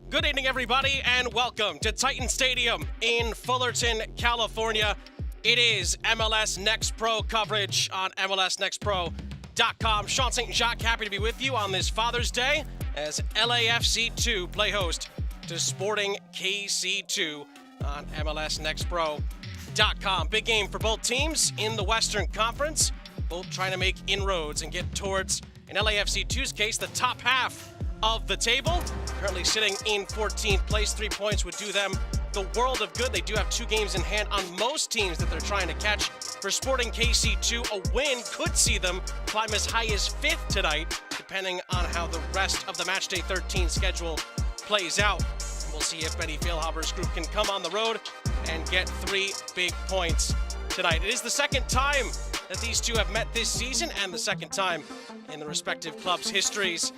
Good evening, everybody, and welcome to Titan Stadium in Fullerton, California. It is MLS Next Pro coverage on MLSNextPro.com. Sean St. Jacques, happy to be with you on this Father's Day as LAFC2 play host to Sporting KC2 on MLSNextPro.com. Big game for both teams in the Western Conference, both trying to make inroads and get towards, in LAFC2's case, the top half of the table. Currently sitting in 14th place. 3 points would do them the world of good. They do have 2 games in hand on most teams that they're trying to catch. For Sporting KC2, a win could see them climb as high as 5th tonight, depending on how the rest of the Matchday 13 schedule plays out. And we'll see if Benny Feilhaber's group can come on the road and get 3 big points tonight. It is the second time that these two have met this season and the second time in the respective clubs' histories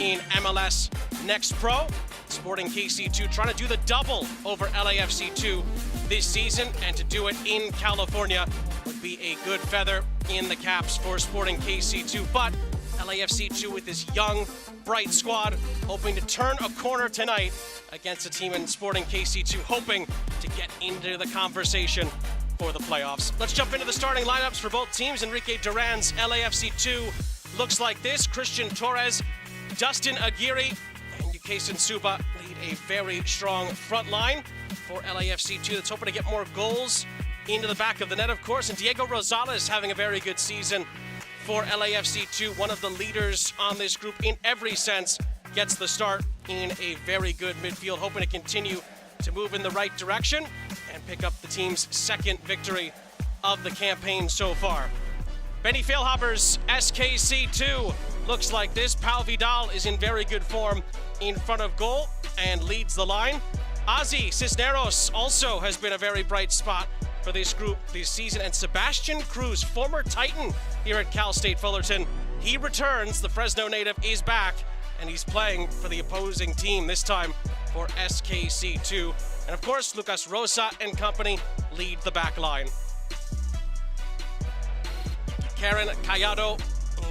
in MLS Next Pro. Sporting KC2 trying to do the double over LAFC2 this season, and to do it in California would be a good feather in the caps for Sporting KC2. But LAFC2 with this young, bright squad hoping to turn a corner tonight against a team in Sporting KC2, hoping to get into the conversation for the playoffs. Let's jump into the starting lineups for both teams. Enrique Duran's LAFC2 looks like this. Christian Torres, Dustin Aguirre, and Yukason Suba lead a very strong front line for LAFC2 that's hoping to get more goals into the back of the net, of course. And Diego Rosales having a very good season for LAFC2, one of the leaders on this group in every sense, gets the start in a very good midfield, hoping to continue to move in the right direction and pick up the team's second victory of the campaign so far. Benny Feilhaber's SKC2 looks like this. Pau Vidal is in very good form in front of goal and leads the line. Ozzy Cisneros also has been a very bright spot for this group this season. And Sebastian Cruz, former Titan here at Cal State Fullerton, he returns. The Fresno native is back, and he's playing for the opposing team, this time for SKC2. And of course, Lucas Rosa and company lead the back line. Karen Callado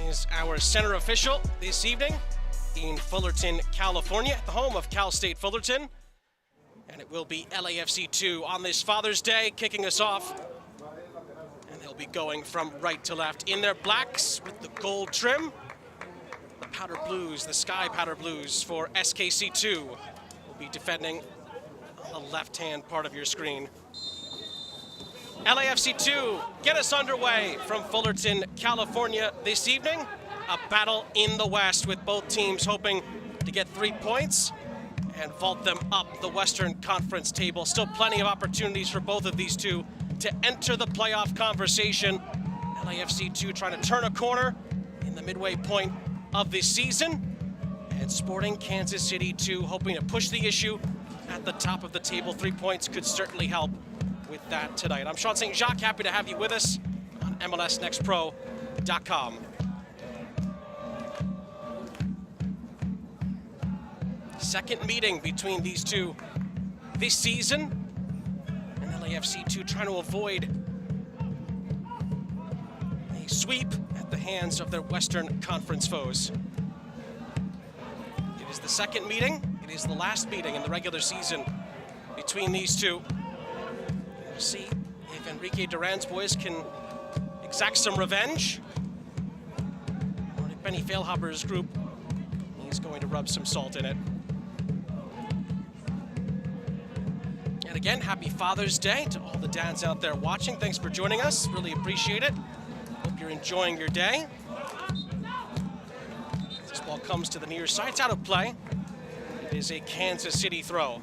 is our center official this evening in Fullerton, California, at the home of Cal State Fullerton. And it will be LAFC2 on this Father's Day, kicking us off. And they'll be going from right to left in their blacks with the gold trim. The powder blues, the sky powder blues for SKC2 will be defending on the left-hand part of your screen. LAFC2 get us underway from Fullerton, California this evening. A battle in the West with both teams hoping to get 3 points and vault them up the Western Conference table. Still plenty of opportunities for both of these two to enter the playoff conversation. LAFC2 trying to turn a corner in the midway point of this season. And Sporting Kansas City 2 hoping to push the issue at the top of the table. 3 points could certainly help with that tonight. I'm Sean St. Jacques, happy to have you with us on MLSNextPro.com. Second meeting between these two this season, and LAFC2 trying to avoid a sweep at the hands of their Western Conference foes. It is the second meeting. It is the last meeting in the regular season between these two. We'll see if Enrique Duran's boys can exact some revenge, or if Benny Feilhaber's group is going to rub some salt in it. And again, happy Father's Day to all the dads out there watching. Thanks for joining us. Really appreciate it. Hope you're enjoying your day. This ball comes to the near side. It's out of play. It is a Kansas City throw.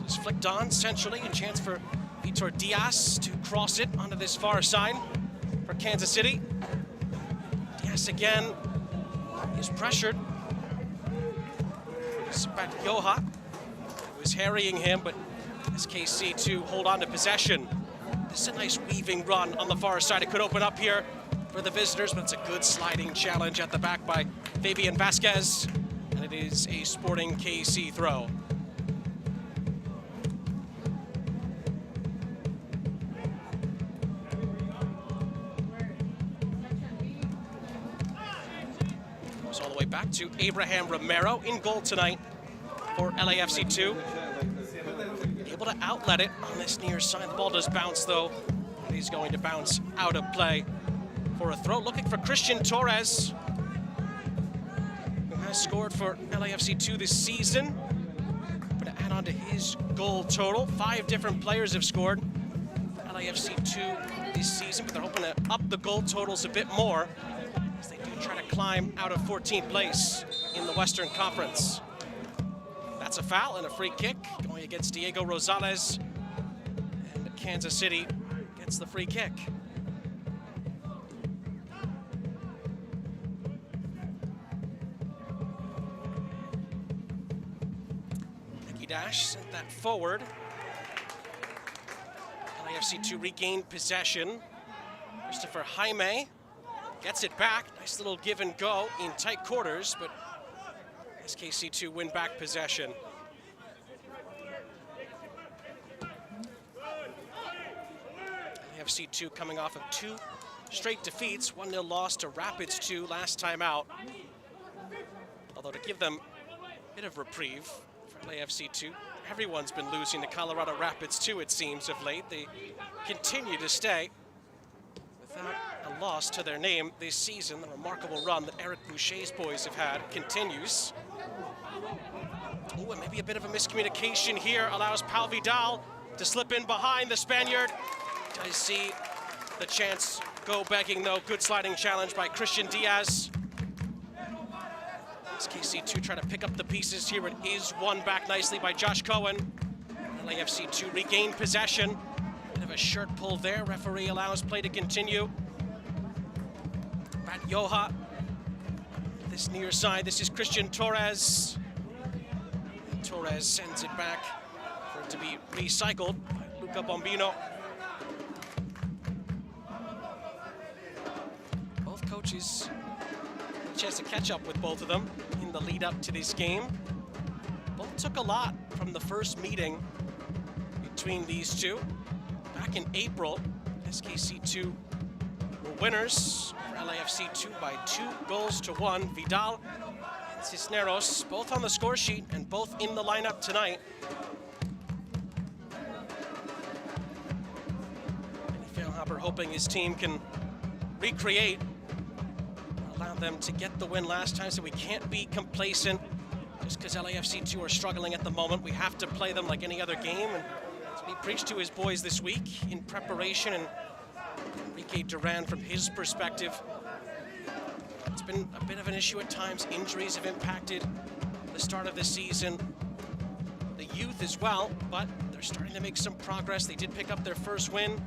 It's flicked on centrally. A chance for Vitor Diaz to cross it onto this far side for Kansas City. Diaz again is pressured. Sebat Yoha was harrying him, but SKC2 hold on to possession. This is a nice weaving run on the far side. It could open up here for the visitors, but it's a good sliding challenge at the back by Fabian Vasquez, and it is a Sporting KC throw. back to Abraham Romero in goal tonight for LAFC2. Able to outlet it on this near side. The ball does bounce though. And he's going to bounce out of play for a throw. Looking for Christian Torres, who has scored for LAFC2 this season. But to add on to his goal total, 5 different players have scored for LAFC2 this season, but they're hoping to up the goal totals a bit more as they do try to climb out of 14th place in the Western Conference. That's a foul and a free kick going against Diego Rosales, and Kansas City gets the free kick. Nicky Dash sent that forward. LAFC2 regained possession. Christopher Jaime gets it back. Nice little give and go in tight quarters, but SKC2 win back possession. LAFC2 coming off of 2 straight defeats, 1-0 loss to Rapids 2 last time out. Although to give them a bit of reprieve for LAFC2, everyone's been losing to Colorado Rapids 2, it seems, of late. They continue to stay without a loss to their name this season. The remarkable run that Eric Boucher's boys have had continues. Oh, and maybe a bit of a miscommunication here allows Pau Vidal to slip in behind. The Spaniard does see the chance go begging, though. Good sliding challenge by Christian Diaz. SKC2 trying to pick up the pieces here. It is won back nicely by Josh Cohen. LAFC2 regained possession. Bit of a shirt pull there. Referee allows play to continue. Bat Yoha, this near side. This is Christian Torres. And Torres sends it back for it to be recycled by Luca Bombino. Both coaches had a chance to catch up with both of them in the lead up to this game. Both took a lot from the first meeting between these two. Back in April, SKC2 were winners for LAFC2 by 2-1. Vidal and Cisneros both on the score sheet and both in the lineup tonight. Benny Feilhaber hoping his team can recreate, allow them to get the win last time, so we can't be complacent just because LAFC2 are struggling at the moment. We have to play them like any other game, and that's what he preached to his boys this week in preparation. And Enrique Duran, from his perspective, it's been a bit of an issue at times. Injuries have impacted the start of the season, the youth as well, but they're starting to make some progress. They did pick up their first win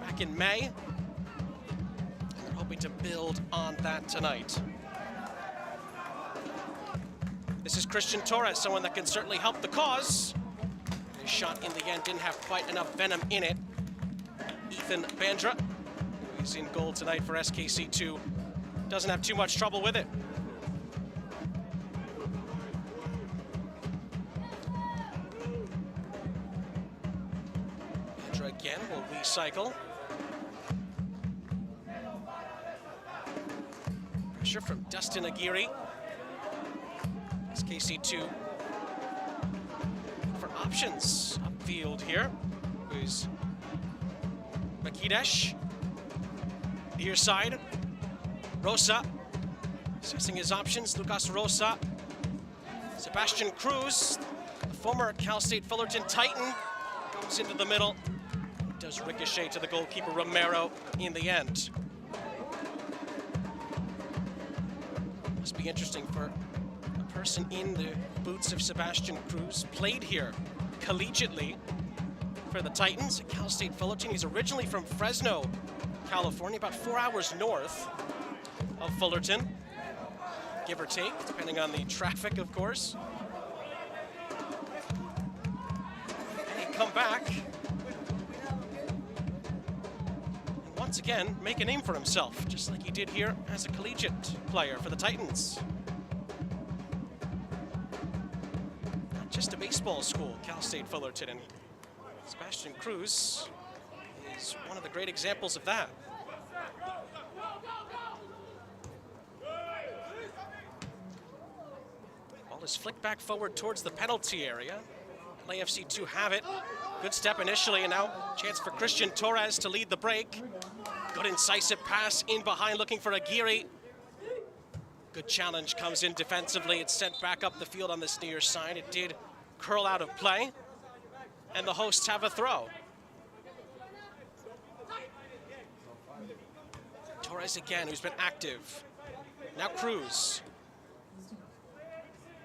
back in May, and they're hoping to build on that tonight. This is Christian Torres, someone that can certainly help the cause. His shot in the end didn't have quite enough venom in it. Ethan Bandra, who's in goal tonight for SKC2, doesn't have too much trouble with it. Bandra again will recycle. Pressure from Dustin Aguirre. SKC2 for options upfield here. Who's Makidesh. Near side. Rosa. Assessing his options. Lucas Rosa. Sebastian Cruz, the former Cal State Fullerton Titan, goes into the middle. Does ricochet to the goalkeeper Romero in the end. Must be interesting for person in the boots of Sebastian Cruz. Played here collegiately for the Titans at Cal State Fullerton. He's originally from Fresno, California, about 4 hours north of Fullerton, give or take, depending on the traffic, of course. And he come back and once again make a name for himself, just like he did here as a collegiate player for the Titans. Just a baseball school, Cal State Fullerton, and Sebastian Cruz is one of the great examples of that. Ball is flicked back forward towards the penalty area. LAFC2 have it. Good step initially, and now chance for Christian Torres to lead the break. Good incisive pass in behind, looking for Aguirre. Good challenge comes in defensively. It's sent back up the field on this near side. It did curl out of play, and the hosts have a throw. Torres again, who's been active. Now Cruz.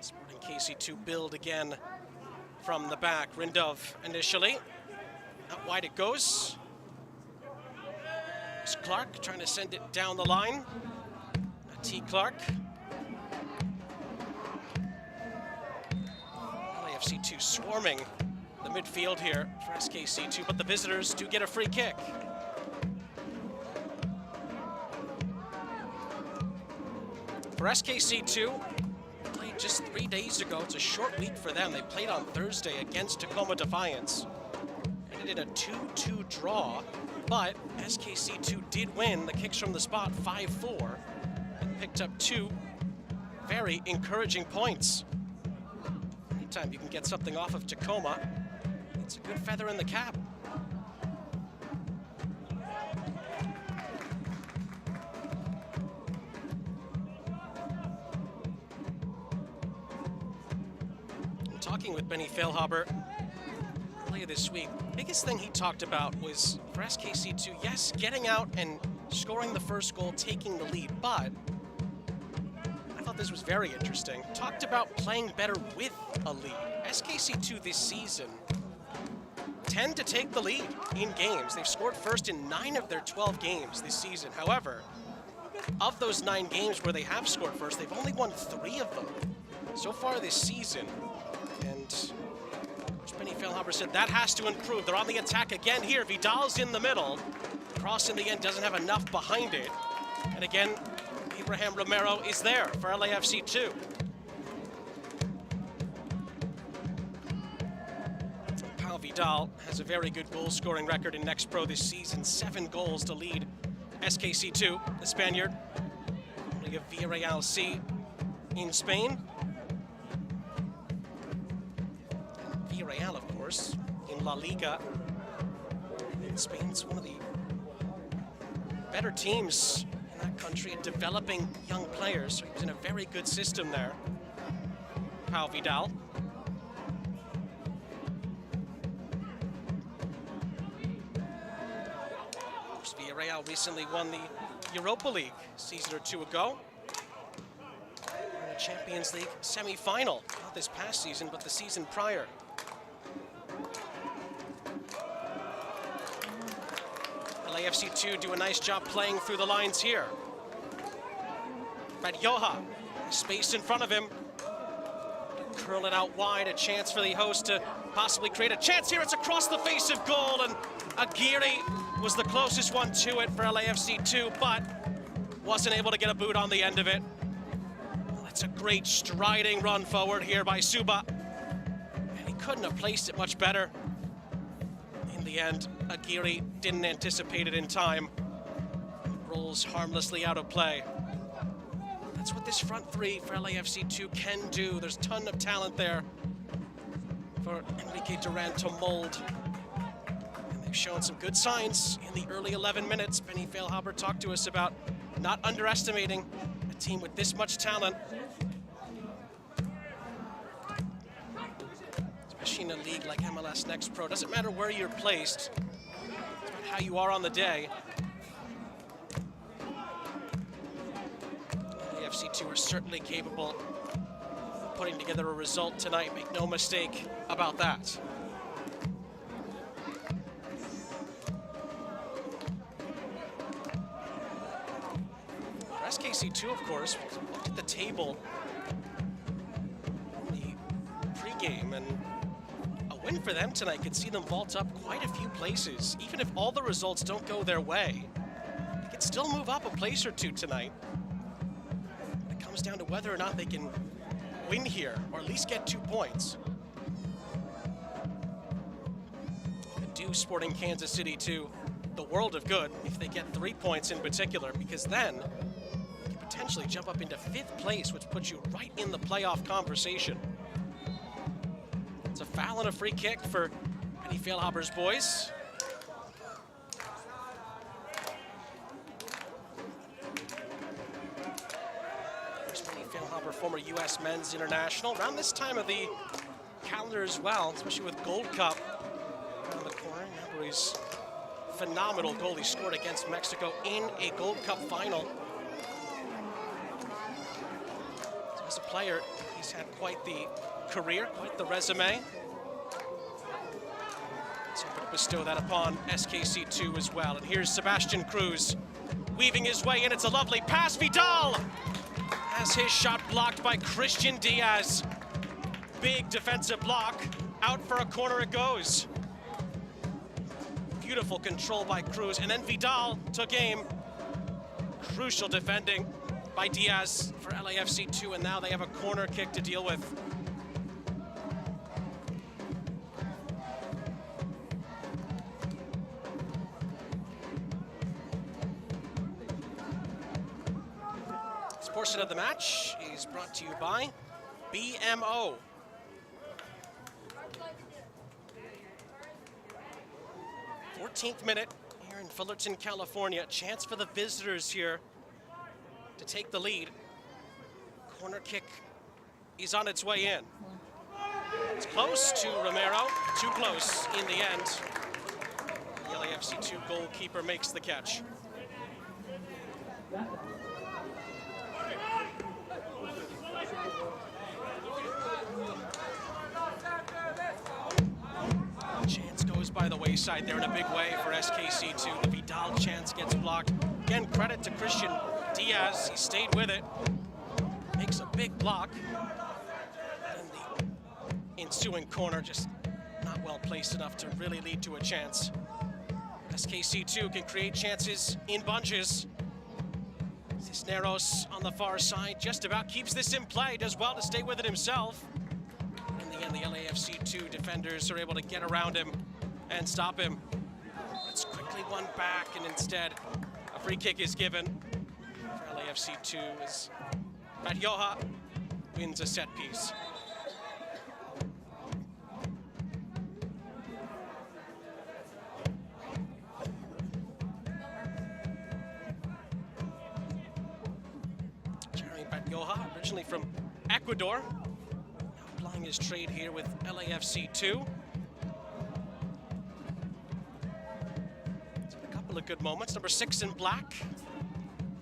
Sporting KC2 build again from the back. Rindov initially. Out wide it goes. It's Clark trying to send it down the line. T. Clark. LAFC2 swarming the midfield here for SKC2, but the visitors do get a free kick. For SKC2, played just 3 days ago. It's a short week for them. They played on Thursday against Tacoma Defiance. Ended in a 2-2 draw, but SKC2 did win the kicks from the spot 5-4 and picked up 2 very encouraging points. Anytime you can get something off of Tacoma, it's a good feather in the cap. Talking with Benny Feilhaber earlier this week, biggest thing he talked about was for SKC2, yes, getting out and scoring the first goal, taking the lead, but I thought this was very interesting. Talked about playing better with a lead. SKC2 this season tend to take the lead in games. They've scored first in 9 of their 12 games this season. However, of those 9 games where they have scored first, they've only won 3 of them so far this season. And Coach Benny Feilhaber said that has to improve. They're on the attack again here. Vidal's in the middle. Cross in the end doesn't have enough behind it. And again, Abraham Romero is there for LAFC2. Pau Vidal has a very good goal-scoring record in Next Pro this season. 7 goals to lead SKC2. The Spaniard, Liga Villarreal C in Spain. Villarreal, of course, in La Liga. Spain's one of the better teams in that country at developing young players. So he's in a very good system there. Pau Vidal. Of course, Villarreal recently won the Europa League a season or 2 ago. In the Champions League semi-final, not this past season, but the season prior. LAFC2 do a nice job playing through the lines here. But Yoha, space in front of him. Curl it out wide, a chance for the host to possibly create a chance here. It's across the face of goal, and Aguirre was the closest one to it for LAFC2, but wasn't able to get a boot on the end of it. That's a great striding run forward here by Suba. And he couldn't have placed it much better. In the end, Aguirre didn't anticipate it in time. Rolls harmlessly out of play. That's what this front 3 for LAFC2 can do. There's a ton of talent there for Enrique Duran to mold. And they've shown some good signs in the early 11 minutes. Benny Feilhaber talked to us about not underestimating a team with this much talent. Especially in a league like MLS Next Pro. Doesn't matter where you're placed, it's about how you are on the day. The FC2 are certainly capable of putting together a result tonight. Make no mistake about that. For SKC2, of course, looked at the table in the pregame, and a win for them tonight could see them vault up quite a few places. Even if all the results don't go their way, they could still move up a place or 2 tonight. It comes down to whether or not they can win here, or at least get 2 points. Could do Sporting Kansas City to the world of good if they get 3 points in particular, because then they could potentially jump up into 5th place, which puts you right in the playoff conversation. It's a foul and a free kick for Penny Fehlhaber's boys. There's Penny Fehlhaber, former U.S. men's international. Around this time of the calendar as well, especially with Gold Cup around the corner. Remember, he's phenomenal goal he scored against Mexico in a Gold Cup final. So as a player, he's had quite the career, quite the resume. So I'm going to bestow that upon SKC2 as well. And here's Sebastian Cruz weaving his way in. It's a lovely pass. Vidal has his shot blocked by Christian Diaz. Big defensive block. Out for a corner it goes. Beautiful control by Cruz, and then Vidal took aim. Crucial defending by Diaz for LAFC2, and now they have a corner kick to deal with. This portion of the match is brought to you by BMO. 14th minute here in Fullerton, California. Chance for the visitors here to take the lead. Corner kick is on its way in. It's close to Romero, too close in the end. The LAFC2 goalkeeper makes the catch. Chance goes by the wayside there in a big way for SKC2. The Vidal chance gets blocked. Again, credit to Christian Diaz. He stayed with it. Makes a big block. And the ensuing corner just not well placed enough to really lead to a chance. SKC2 can create chances in bunches. Cisneros on the far side just about keeps this in play. Does well to stay with it himself. And the LAFC2 defenders are able to get around him and stop him. It's quickly won back, and instead a free kick is given for LAFC2 as Batioja wins a set piece. Jeremy Batioja, originally from Ecuador, applying his trade here with LAFC2. It's a couple of good moments. Number 6 in black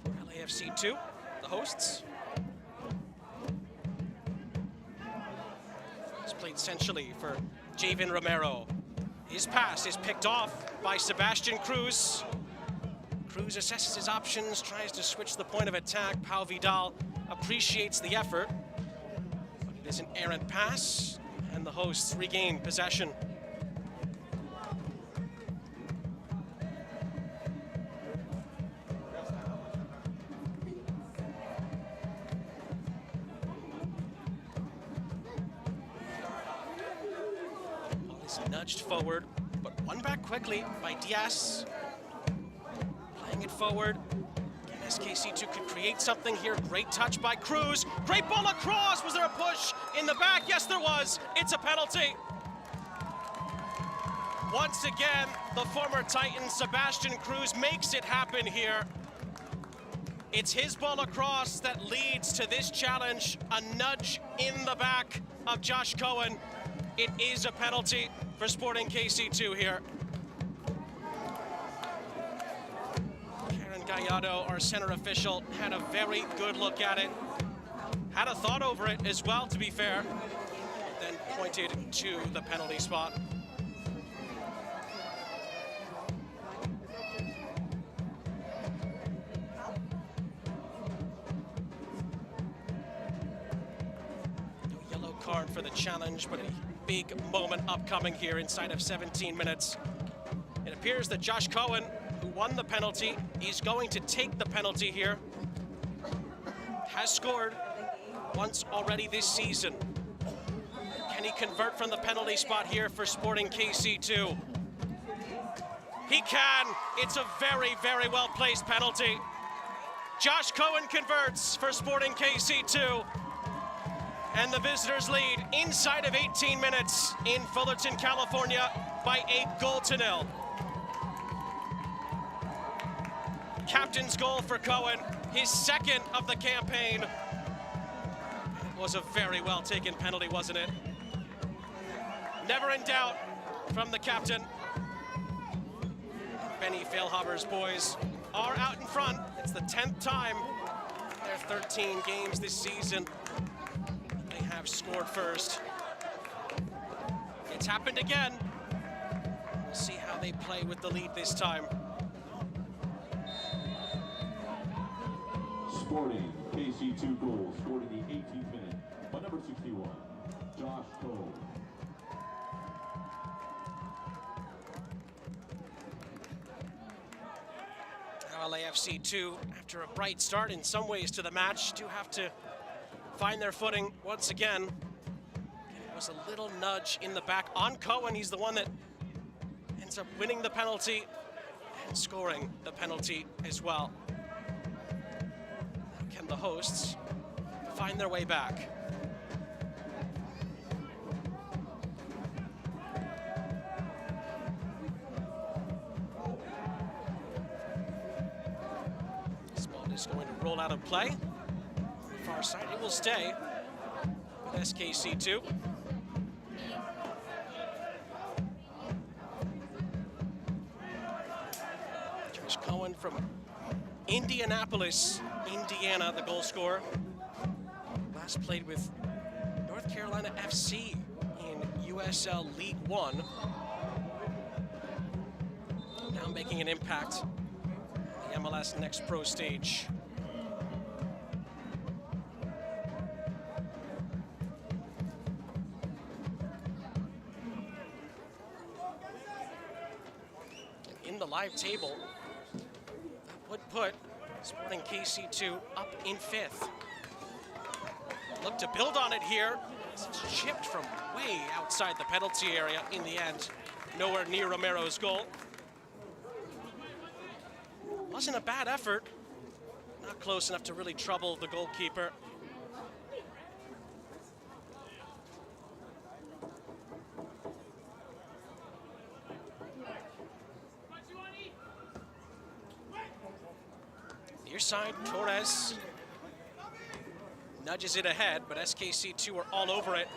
for LAFC2, the hosts. It's played essentially for Javen Romero. His pass is picked off by Sebastian Cruz. Cruz assesses his options, tries to switch the point of attack. Pau Vidal appreciates the effort. It is an errant pass, and the hosts regain possession. Ball is nudged forward, but won back quickly by Diaz. Playing it forward. SKC2 could create something here. Great touch by Cruz. Great ball across. Was there a push in the back? Yes, there was. It's a penalty. Once again, the former Titan, Sebastian Cruz, makes it happen here. It's his ball across that leads to this challenge. A nudge in the back of Josh Cohen. It is a penalty for Sporting KC2 here. Gallardo, our center official, had a very good look at it. Had a thought over it as well, to be fair. Then pointed to the penalty spot. No yellow card for the challenge, but a big moment upcoming here inside of 17 minutes. It appears that Josh Cohen, who won the penalty, he's going to take the penalty here. Has scored once already this season. Can he convert from the penalty spot here for Sporting KC2? He can. It's a very, very well-placed penalty. Josh Cohen converts for Sporting KC2. And the visitors lead inside of 18 minutes in Fullerton, California by 8-0. Captain's goal for Cohen, his second of the campaign. It was a very well taken penalty, wasn't it? Never in doubt from the captain. Benny Feilhaber's boys are out in front. It's the 10th time in their 13 games this season they have scored first. It's happened again. We'll see how they play with the lead this time. Sporting KC2 goals scored in the 18th minute by number 61, Josh Cole. Now LAFC 2, after a bright start in some ways to the match, do have to find their footing once again. It was a little nudge in the back on Cohen. He's the one that ends up winning the penalty and scoring the penalty as well. Now can the hosts find their way back? This ball is going to roll out of play. On the far side, it will stay with SKC2. Josh Cohen from Indianapolis, Indiana, the goal scorer. Last played with North Carolina FC in USL League One. Now making an impact on the MLS Next Pro stage. In the live table, that would put Sporting KC2 up in 5th. Look to build on it here. It's chipped from way outside the penalty area in the end. Nowhere near Romero's goal. Wasn't a bad effort. Not close enough to really trouble the goalkeeper. Near side, Torres nudges it ahead, but SKC2 are all over it.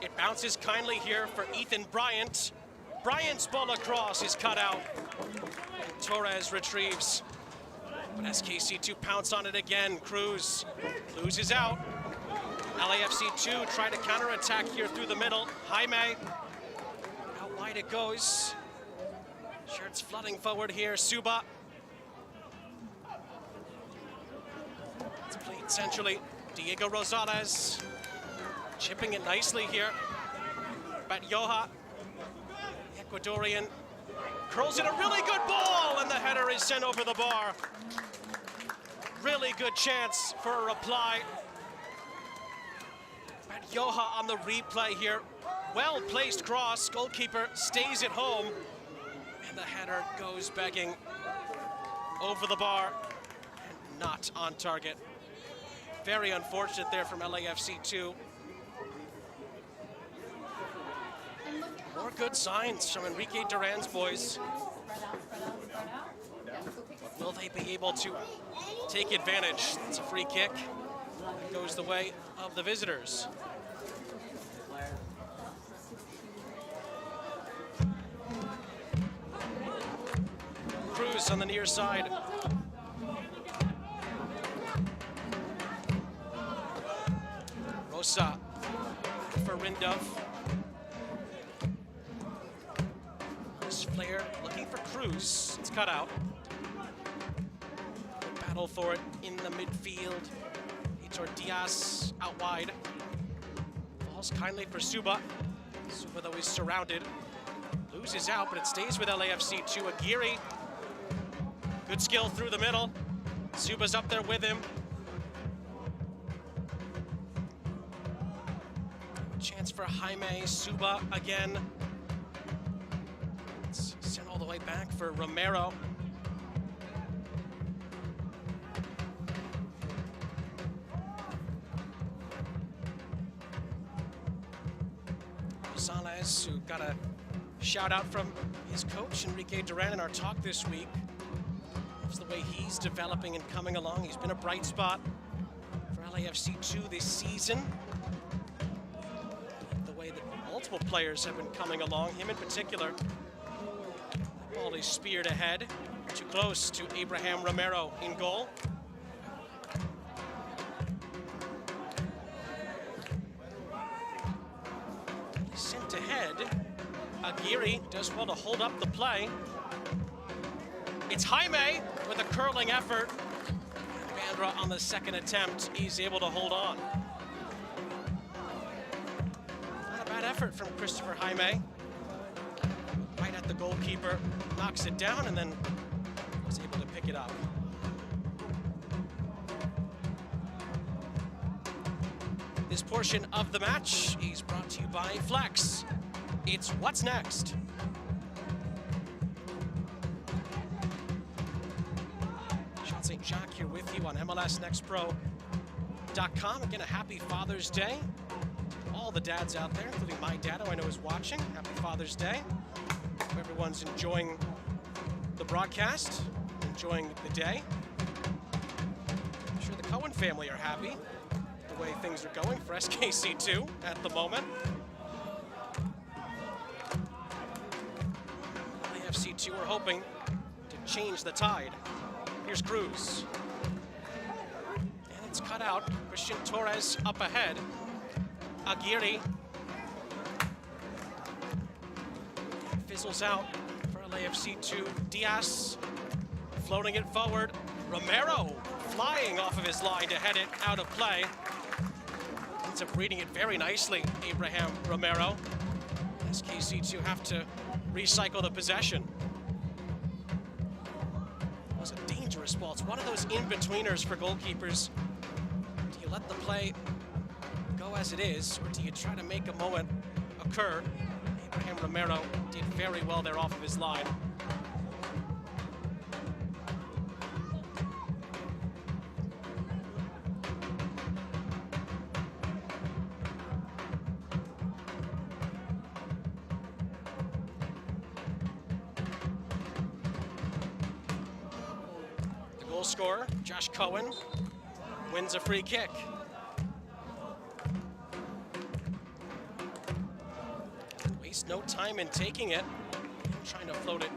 It bounces kindly here for Ethan Bryant. Bryant's ball across is cut out. And Torres retrieves. But SKC2 pounce on it again. Cruz loses out. LAFC2 try to counterattack here through the middle. Jaime, out wide it goes. Shirts flooding forward here. Suba. It's played centrally. Diego Rosales chipping it nicely here. But Yoha, the Ecuadorian, curls in a really good ball, and the header is sent over the bar. Really good chance for a reply. But Yoha on the replay here. Well-placed cross. Goalkeeper stays at home. And the header goes begging over the bar and not on target. Very unfortunate there from LAFC2. More good signs from Enrique Duran's boys. But will they be able to take advantage? It's a free kick. That goes the way of the visitors. Cruz on the near side. Rosa for Rindov. This flare looking for Cruz. It's cut out. Battle for it in the midfield. Hitor Diaz out wide. Falls kindly for Suba. Suba, though, is surrounded. Loses out, but it stays with LAFC2. Aguirre. Good skill through the middle. Suba's up there with him. Chance for Jaime. Suba again. It's sent all the way back for Romero. got a shout out from his coach, Enrique Duran, in our talk this week. It's the way he's developing and coming along. He's been a bright spot for LAFC2 this season. The way that multiple players have been coming along, him in particular. The ball is speared ahead, too close to Abraham Romero in goal. Sent ahead. Aguirre does well to hold up the play. It's Jaime with a curling effort. Bandra on the second attempt, he's able to hold on. Not a bad effort from Christopher Jaime. Right at the goalkeeper, knocks it down and then was able to pick it up. This portion of the match is brought to you by Flex. It's What's Next. Sean St. Jacques here with you on MLSNextPro.com. Again, a happy Father's Day to all the dads out there, including my dad, who I know is watching. Happy Father's Day. Hope everyone's enjoying the broadcast, enjoying the day. I'm sure the Cohen family are happy the way things are going for SKC2 at the moment. LAFC2 are hoping to change the tide. Here's Cruz. And it's cut out. Christian Torres up ahead. Aguirre fizzles out for LAFC2. Diaz floating it forward. Romero flying off of his line to head it out of play. Ends up reading it very nicely, Abraham Romero. SKC2 have to recycle the possession. It was a dangerous ball. It's one of those in-betweeners for goalkeepers. Do you let the play go as it is, or do you try to make a moment occur? Abraham Romero did very well there off of his line. Goal scorer, Josh Cohen, wins a free kick. Waste no time in taking it, trying to float it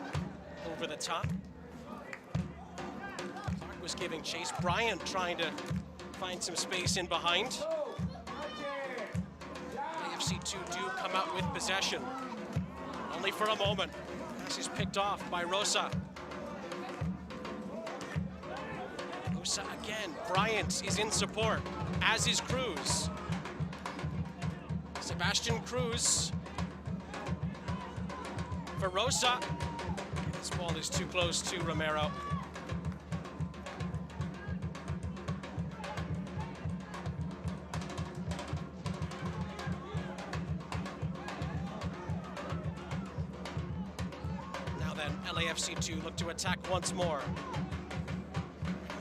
over the top. Clark was giving chase. Bryant trying to find some space in behind. AFC2 do come out with possession, only for a moment. Pass is picked off by Rosa. Again, Bryant is in support, as is Cruz. Sebastian Cruz for Rosa. This ball is too close to Romero. Now then, LAFC2 look to attack once more.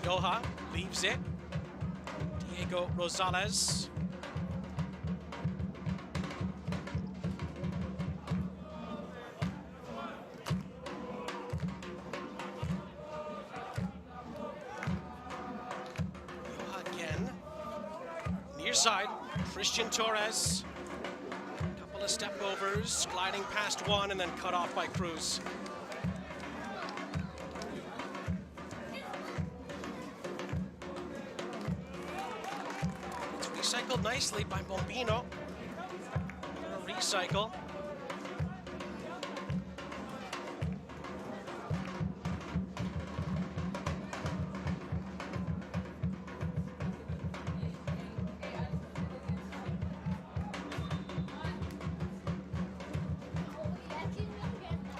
Yoha leaves it. Diego Rosales. Yoha again. Near side, Christian Torres. A couple of step overs, gliding past one and then cut off by Cruz. Recycled nicely by Bombino. A recycle.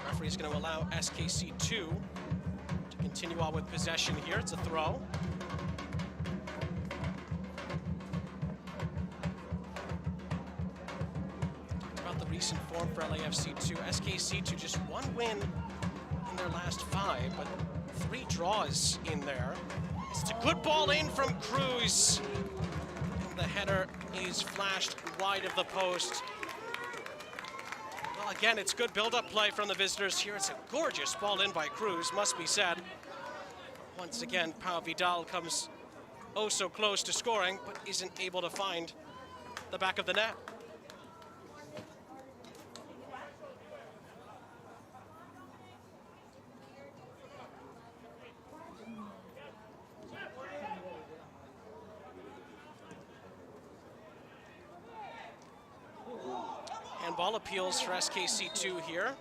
Referee's going to allow SKC2 to continue on with possession here. It's a throw. Recent form for LAFC2. SKC2 just one win in their last 5, but 3 draws in there. It's a good ball in from Cruz. And the header is flashed wide of the post. Well, again, it's good build-up play from the visitors here. It's a gorgeous ball in by Cruz, must be said. Once again, Pau Vidal comes oh so close to scoring, but isn't able to find the back of the net. Handball appeals for SKC2 here.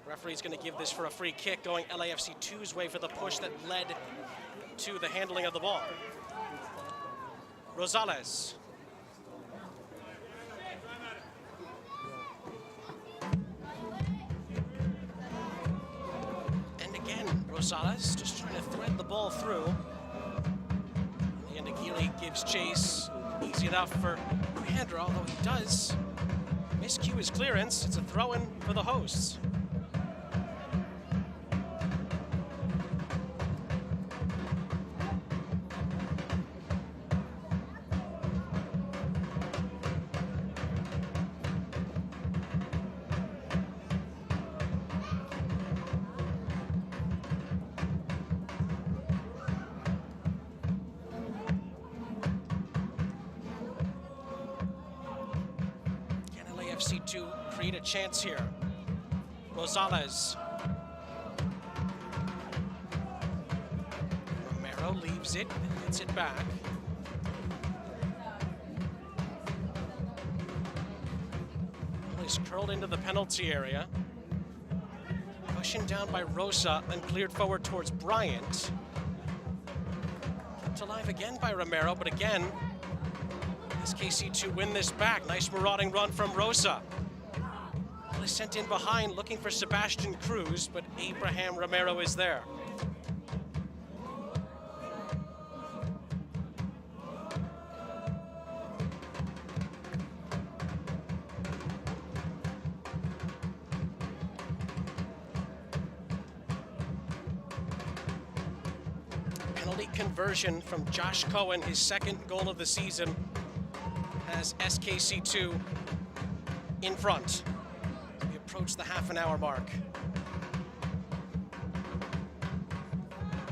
Referee's going to give this for a free kick, going LAFC2's way for the push that led to the handling of the ball. Rosales. And again, Rosales just trying to thread the ball through. And Aguirre gives chase. Easy enough for Alejandro, although he does miscue his clearance. It's a throw-in for the hosts. FC2 create a chance here. Rosales. Romero leaves it and hits it back. He's curled into the penalty area. Pushing down by Rosa and cleared forward towards Bryant. Kept alive again by Romero, but again, SKC2 win this back. Nice marauding run from Rosa. Well, he's sent in behind looking for Sebastian Cruz, but Abraham Romero is there. Penalty conversion from Josh Cohen, his second goal of the season, has SKC2 in front. We approach the half-an-hour mark.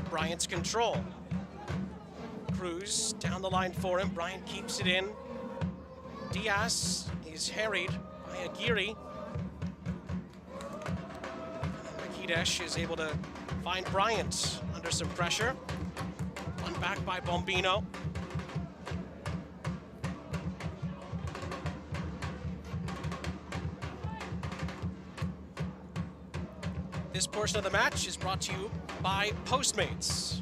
Bryant's control. Cruz down the line for him. Bryant keeps it in. Diaz is harried by Aguirre. Rakitic is able to find Bryant under some pressure. One back by Bombino. This portion of the match is brought to you by Postmates.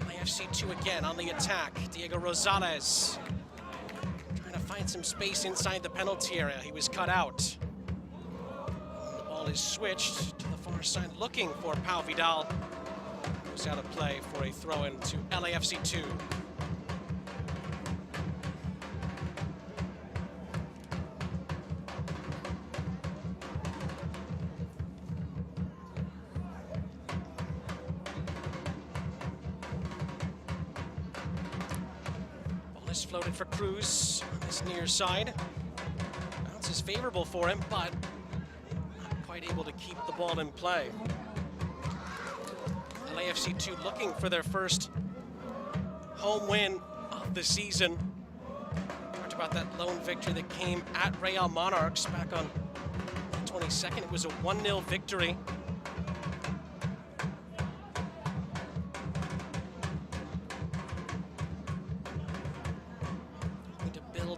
LAFC2 again on the attack. Diego Rosales trying to find some space inside the penalty area. He was cut out. The ball is switched to the far side, looking for Pau Vidal. Goes out of play for a throw-in to LAFC2. Floated for Cruz on this near side. Bounce is favorable for him, but not quite able to keep the ball in play. LAFC2 looking for their first home win of the season. Talked about that lone victory that came at Real Monarchs back on the 22nd. It was a 1-0 victory.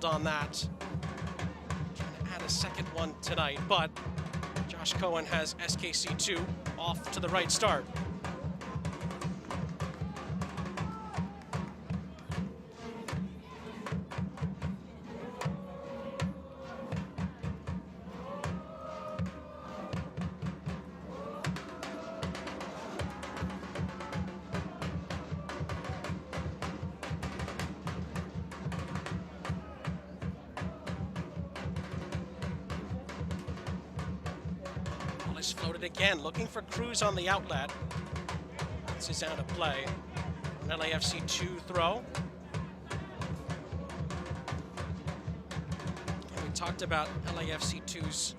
On that, trying to add a second one tonight, but Josh Cohen has SKC2 off to the right start. Is floated again, looking for Cruz on the outlet. This is out of play. An LAFC2 throw. talked about LAFC 2's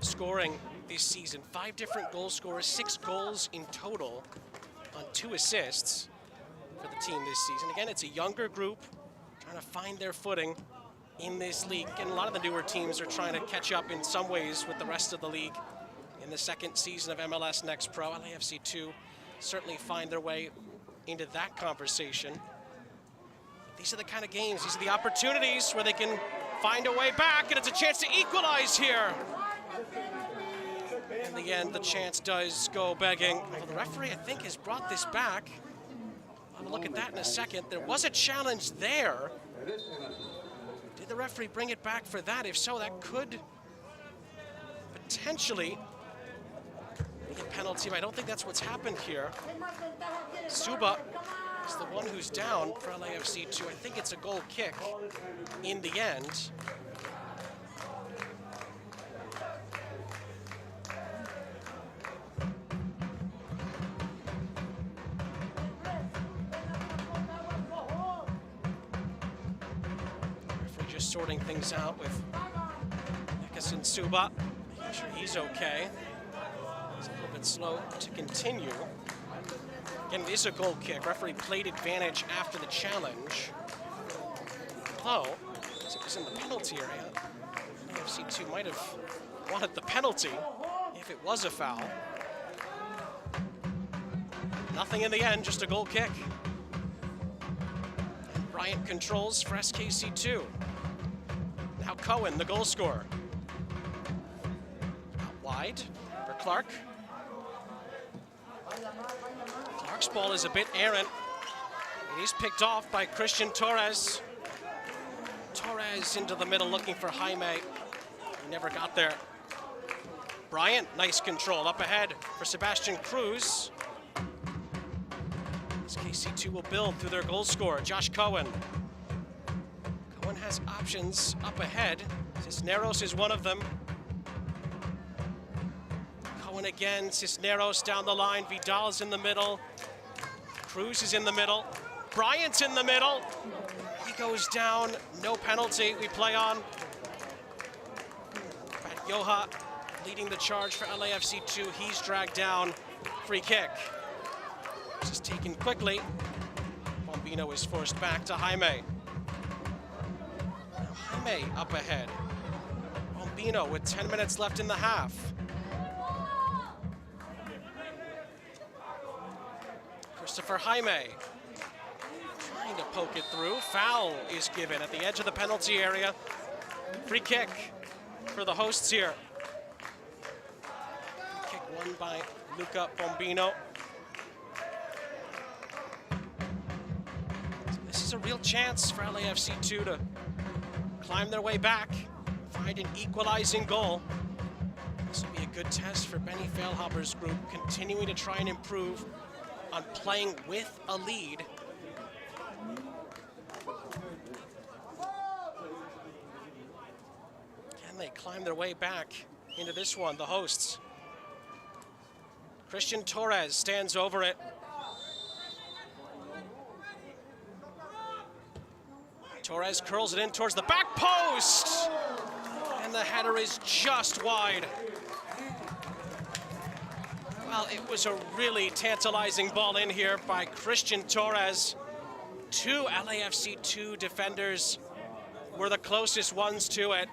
scoring this season. 5 different goal scorers, 6 goals in total on 2 assists for the team this season. Again, it's a younger group trying to find their footing in this league. And a lot of the newer teams are trying to catch up in some ways with the rest of the league in the second season of MLS Next Pro. LAFC 2 certainly find their way into that conversation. These are the kind of games, these are the opportunities where they can find a way back, and it's a chance to equalize here. In the end, the chance does go begging. Well, the referee, I think, has brought this back. I'll have a look at that in a second. There was a challenge there. Did the referee bring it back for that? If so, that could potentially be a penalty. I don't think that's what's happened here. Suba is the one who's down for LAFC 2. I think it's a goal kick in the end. Referee just sorting things out with Nickerson Suba, making sure he's okay. He's a little bit slow to continue. Again, it is a goal kick. Referee played advantage after the challenge. Though, as it was in the penalty area, AFC 2 might have wanted the penalty if it was a foul. Nothing in the end, just a goal kick. And Bryant controls for SKC 2. Now Cohen, the goal scorer. Out wide for Clark. Clark's ball is a bit errant. It is picked off by Christian Torres. Torres into the middle looking for Jaime. He never got there. Bryant, nice control up ahead for Sebastian Cruz. SKC2 will build through their goal scorer, Josh Cohen. Cohen has options up ahead. Cisneros is one of them. Cohen again, Cisneros down the line, Vidal's in the middle. Cruz is in the middle. Bryant's in the middle. He goes down, no penalty, we play on. Pat Yoha leading the charge for LAFC 2. He's dragged down, free kick. This is taken quickly. Bombino is forced back to Jaime. Now Jaime up ahead. Bombino with 10 minutes left in the half. Christopher Jaime trying to poke it through. Foul is given at the edge of the penalty area. Free kick for the hosts here. Free kick won by Luca Bombino. So this is a real chance for LAFC 2 to climb their way back, find an equalizing goal. This will be a good test for Benny Feilhaber's group, continuing to try and improve on playing with a lead. Can they climb their way back into this one, the hosts? Christian Torres stands over it. Torres curls it in towards the back post! And the header is just wide. Well, it was a really tantalizing ball in here by Christian Torres. 2 LAFC 2 defenders were the closest ones to it.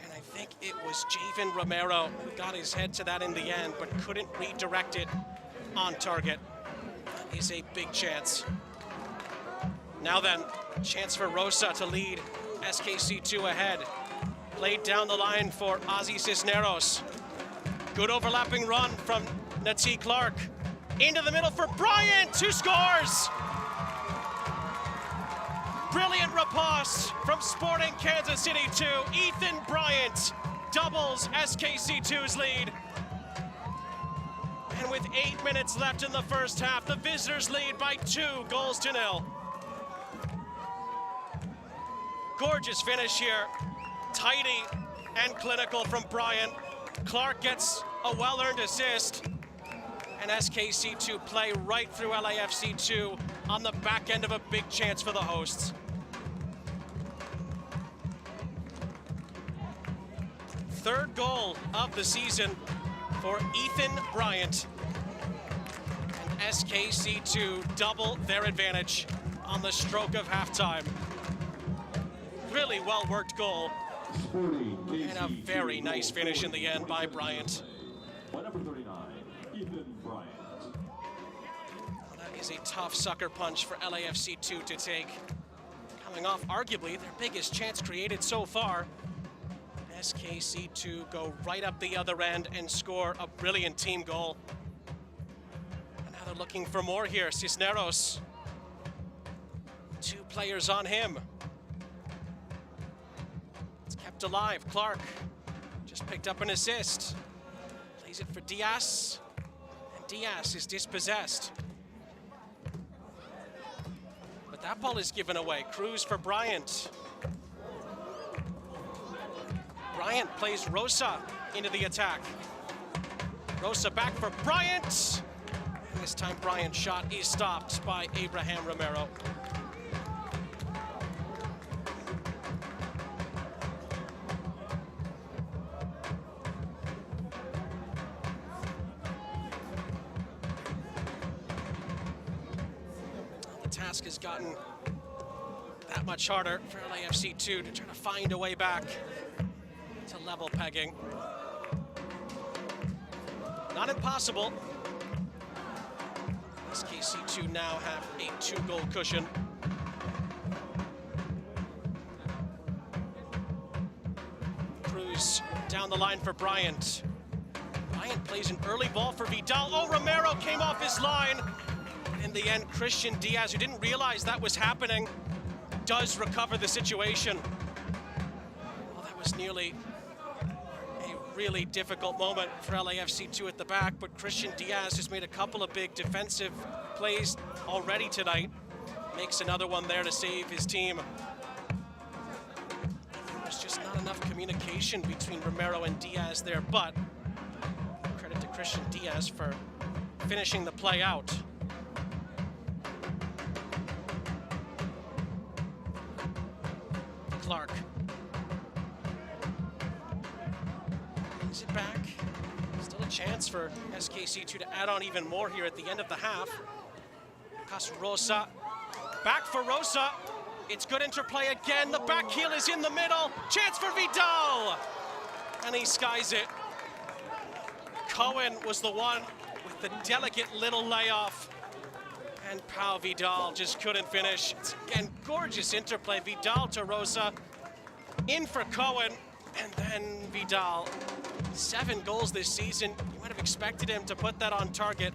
And I think it was Javen Romero who got his head to that in the end, but couldn't redirect it on target. That is a big chance. Now then, chance for Rosa to lead SKC2 ahead. Played down the line for Ozzy Cisneros. Good overlapping run from Nati Clark. Into the middle for Bryant, who scores! Brilliant riposte from Sporting Kansas City 2. Ethan Bryant doubles SKC2's lead. And with 8 minutes left in the first half, the visitors lead by 2-0. Gorgeous finish here. Tidy and clinical from Bryant. Clark gets a well-earned assist. And SKC2 play right through LAFC 2 on the back end of a big chance for the hosts. third goal of the season for Ethan Bryant. And SKC2 double their advantage on the stroke of halftime. Really well-worked goal. And a very nice finish in the end by Bryant. By number 39, Ethan Bryant. That is a tough sucker punch for LAFC2 to take. Coming off arguably their biggest chance created so far. SKC2 go right up the other end and score a brilliant team goal. And now they're looking for more here. Cisneros. 2 players on him. It's kept alive. Clark just picked up an assist. Plays it for Diaz. And Diaz is dispossessed. But that ball is given away. Cruz for Bryant. Bryant plays Rosa into the attack. Rosa back for Bryant. And this time Bryant's shot is stopped by Abraham Romero. The task has gotten that much harder for LAFC2 to try to find a way back to level pegging. Not impossible. SKC2 now have a 2-goal cushion. Cruz down the line for Bryant. Bryant plays an early ball for Vidal. Oh, Romero came off his line. In the end, Christian Diaz, who didn't realize that was happening, does recover the situation. Well, that was nearly a really difficult moment for LAFC2 at the back, but Christian Diaz has made a couple of big defensive plays already tonight. Makes another one there to save his team. There's just not enough communication between Romero and Diaz there, but credit to Christian Diaz for finishing the play out. Clark. Brings it back. Still a chance for SKC2 to add on even more here at the end of the half. Rosa. Back for Rosa. It's good interplay again. The back heel is in the middle. Chance for Vidal. And he skies it. Cohen was the one with the delicate little layoff. And Pau Vidal just couldn't finish. It's again, gorgeous interplay. Vidal to Rosa. In for Cohen. And then Vidal. 7 goals this season. You might have expected him to put that on target.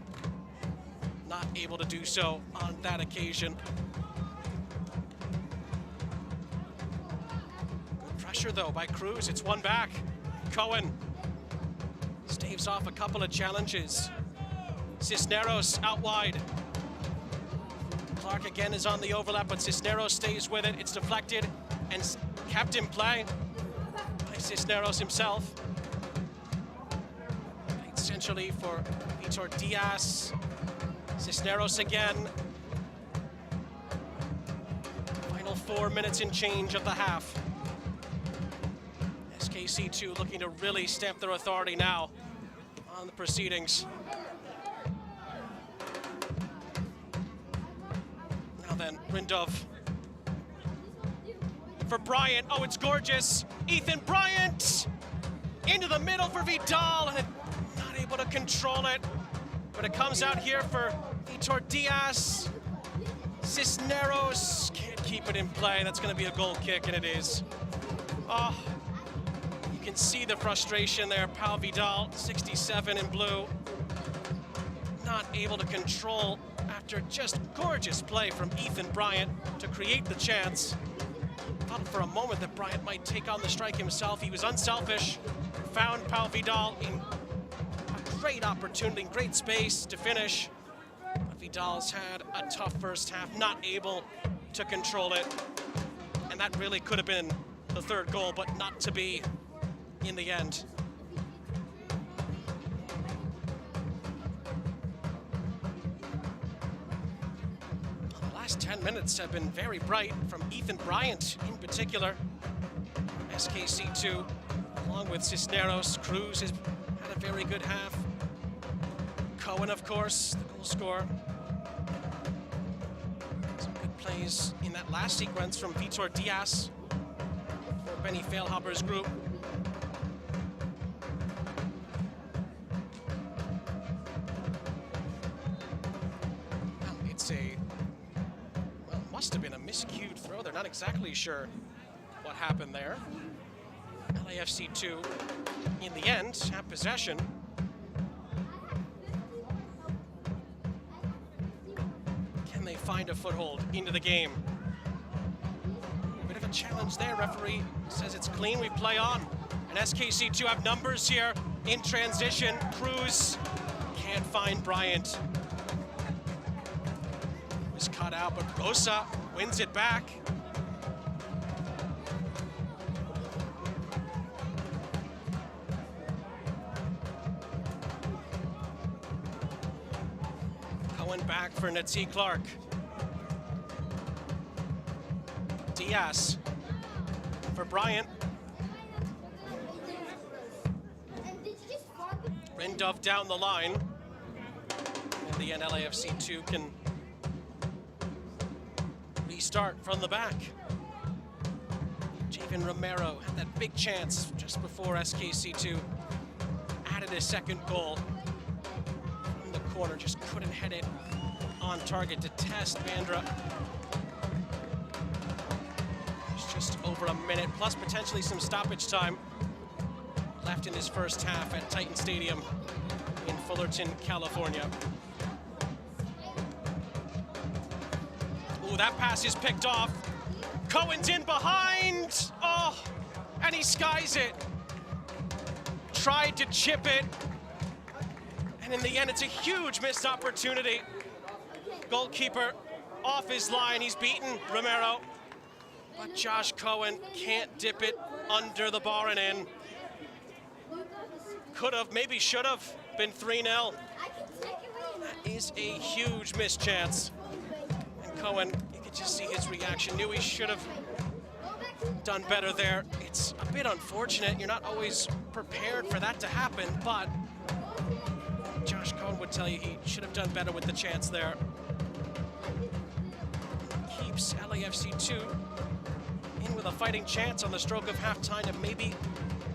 Not able to do so on that occasion. Good pressure though by Cruz. It's one back. Cohen staves off a couple of challenges. Cisneros out wide. Clark again is on the overlap, but Cisneros stays with it. It's deflected and kept in play by Cisneros himself. Played centrally for Vitor Diaz. Cisneros again. Final 4 minutes and change of the half. SKC2 looking to really stamp their authority now on the proceedings. Now then, Rindov for Bryant. Oh, it's gorgeous. Ethan Bryant into the middle for Vidal, and not able to control it. But it comes out here for Vitor Diaz. Cisneros can't keep it in play. That's going to be a goal kick, and it is. Oh, you can see the frustration there. Pau Vidal, 67 in blue. Not able to control after just gorgeous play from Ethan Bryant to create the chance. Thought for a moment that Bryant might take on the strike himself. He was unselfish, found Pau Vidal in a great opportunity, great space to finish. But Vidal's had a tough first half, not able to control it. And that really could have been the third goal, but not to be in the end. The last 10 minutes have been very bright from Ethan Bryant in particular. SKC2 along with Cisneros. Cruz has had a very good half. Cohen, of course, the goal scorer. Some good plays in that last sequence from Vitor Diaz for Benny Feilhaber's group. Well, it's must have been a miscued throw. They're not exactly sure what happened there. LAFC 2, in the end, have possession. Can they find a foothold into the game? Bit of a challenge there. Referee says it's clean. We play on. And SKC2 have numbers here in transition. Cruz can't find Bryant. Was cut out, but Rosa wins it back. Cohen back for Natee Clark. Diaz for Bryant. Rindov down the line. In the end, LAFC 2 can restart from the back. Javen Romero had that big chance just before SKC2 added a second goal. From the corner, just couldn't hit it on target to test Bandra. There's just over a minute, plus potentially some stoppage time left in this first half at Titan Stadium in Fullerton, California. Ooh, that pass is picked off. Cohen's in behind. Oh, and he skies it. Tried to chip it. And in the end, it's a huge missed opportunity. Goalkeeper off his line. He's beaten Romero. But Josh Cohen can't dip it under the bar and in. Could have, maybe should have been 3-0. That is a huge missed chance. And Cohen, you could just see his reaction. Knew he should have done better there. It's a bit unfortunate. You're not always prepared for that to happen, but Josh Cohen would tell you he should have done better with the chance there. Keeps LAFC 2 in with a fighting chance on the stroke of halftime to maybe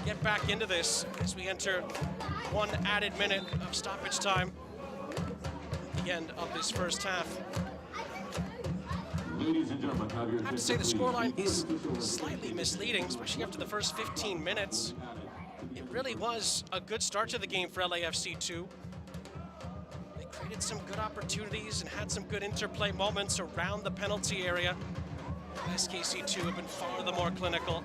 get back into this as we enter one added minute of stoppage time at the end of this first half. Ladies and gentlemen, I have to say the scoreline is slightly misleading, especially after the first 15 minutes. It really was a good start to the game for LAFC 2. They created some good opportunities and had some good interplay moments around the penalty area. SKC 2 have been far the more clinical.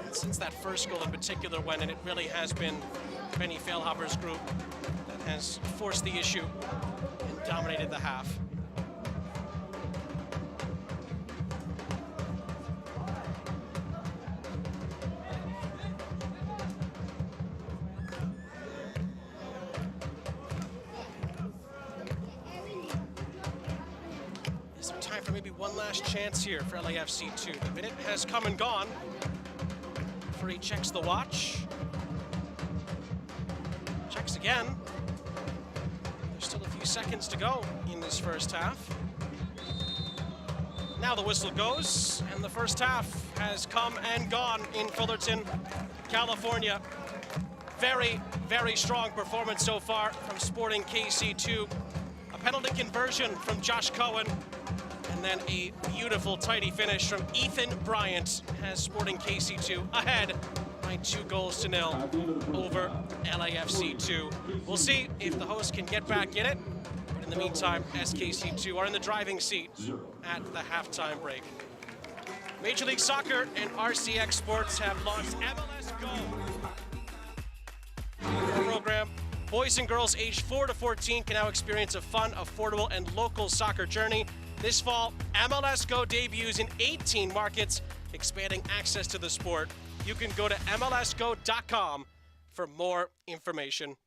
And since that first goal in particular went in, it really has been Benny Feilhaber's group that has forced the issue and dominated the half. Is there time for maybe one last chance here for LAFC 2? The minute has come and gone. Referee checks the watch. Checks again. There's still a few seconds to go in this first half. Now the whistle goes, and the first half has come and gone in Fullerton, California. Very, very strong performance so far from Sporting KC2. A penalty conversion from Josh Cohen, and then a beautiful, tidy finish from Ethan Bryant has Sporting KC2 ahead by 2-0 over LAFC 2. We'll see if the hosts can get back in it, but in the meantime, SKC2 are in the driving seat at the halftime break. Major League Soccer and RCX Sports have launched MLS Go program. Boys and girls aged 4 to 14 can now experience a fun, affordable, and local soccer journey. This fall, MLS Go debuts in 18 markets, expanding access to the sport. You can go to MLSGo.com for more information.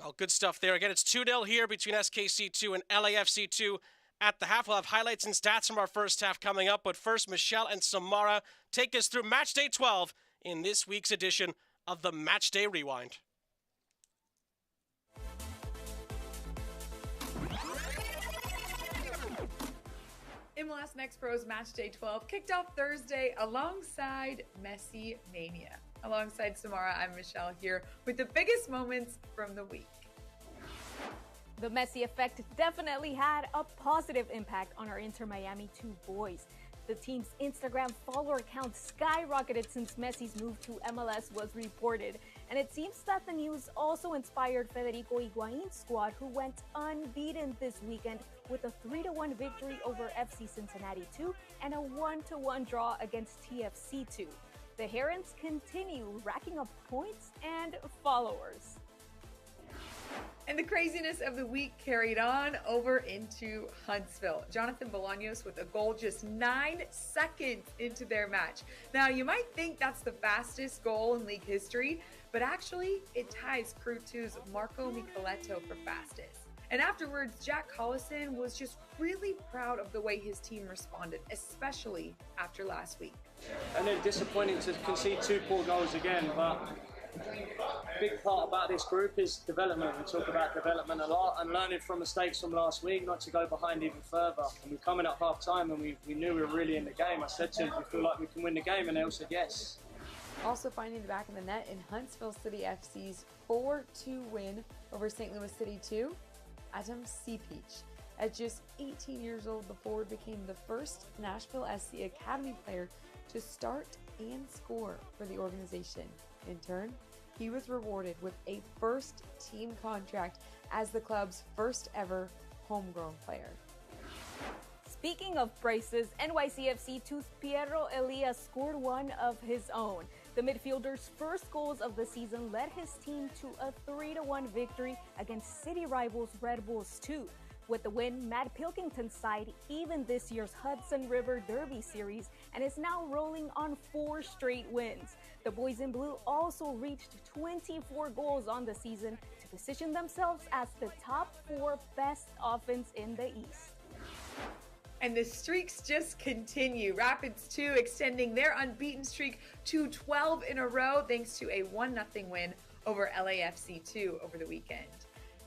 Oh, good stuff there. Again, it's 2-0 here between SKC2 and LAFC2 at the half. We'll have highlights and stats from our first half coming up. But first, Michelle and Samara take us through Match Day 12 in this week's edition of the Match Day Rewind. MLS Next Pro's Match Day 12 kicked off Thursday alongside Messi Mania. Alongside Samara, I'm Michelle here with the biggest moments from the week. The Messi effect definitely had a positive impact on our Inter Miami 2 boys. The team's Instagram follower count skyrocketed since Messi's move to MLS was reported. And it seems that the news also inspired Federico Higuain's squad, who went unbeaten this weekend with a 3-1 victory over FC Cincinnati 2 and a 1-1 draw against TFC 2. The Herons continue racking up points and followers. And the craziness of the week carried on over into Huntsville. Jonathan Bolaños with a goal just 9 seconds into their match. Now, you might think that's the fastest goal in league history, but actually it ties Crew 2's Marco Micheletto for fastest. And afterwards, Jack Collison was just really proud of the way his team responded, especially after last week. And then disappointing to concede 2 poor goals again, but a big part about this group is development. We talk about development a lot and learning from mistakes from last week, not to go behind even further. And we're coming at half time and we knew we were really in the game. I said to them, we feel like we can win the game, and they all said yes. Also finding the back of the net in Huntsville City FC's 4-2 win over St. Louis City 2, Adam Seapeach. At just 18 years old, the forward became the first Nashville SC Academy player to start and score for the organization. In turn, he was rewarded with a first team contract as the club's first ever homegrown player. Speaking of prices, NYCFC 2's Piero Elias scored one of his own. The midfielder's first goals of the season led his team to a 3-1 victory against city rivals Red Bulls 2. With the win, Matt Pilkington's side evened this year's Hudson River Derby series and is now rolling on 4 straight wins. The boys in blue also reached 24 goals on the season to position themselves as the top 4 best offense in the East. And the streaks just continue. Rapids 2 extending their unbeaten streak to 12 in a row thanks to a 1-0 win over LAFC 2 over the weekend.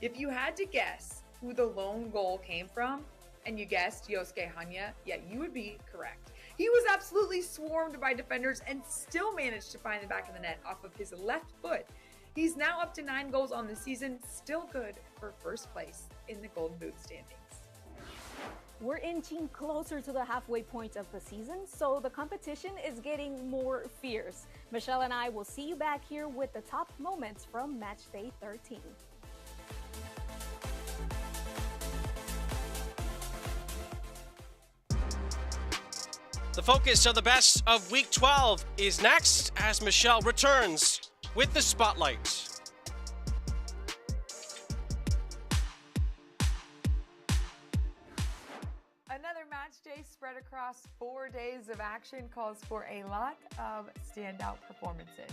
If you had to guess who the lone goal came from, and you guessed Yosuke Hanya, yeah, you would be correct. He was absolutely swarmed by defenders and still managed to find the back of the net off of his left foot. He's now up to 9 goals on the season, still good for first place in the Golden Boot standings. We're inching closer to the halfway point of the season, so the competition is getting more fierce. Michelle and I will see you back here with the top moments from Match Day 13. The focus of the best of Week 12 is next as Michelle returns with the spotlight. Another match day spread across 4 days of action calls for a lot of standout performances.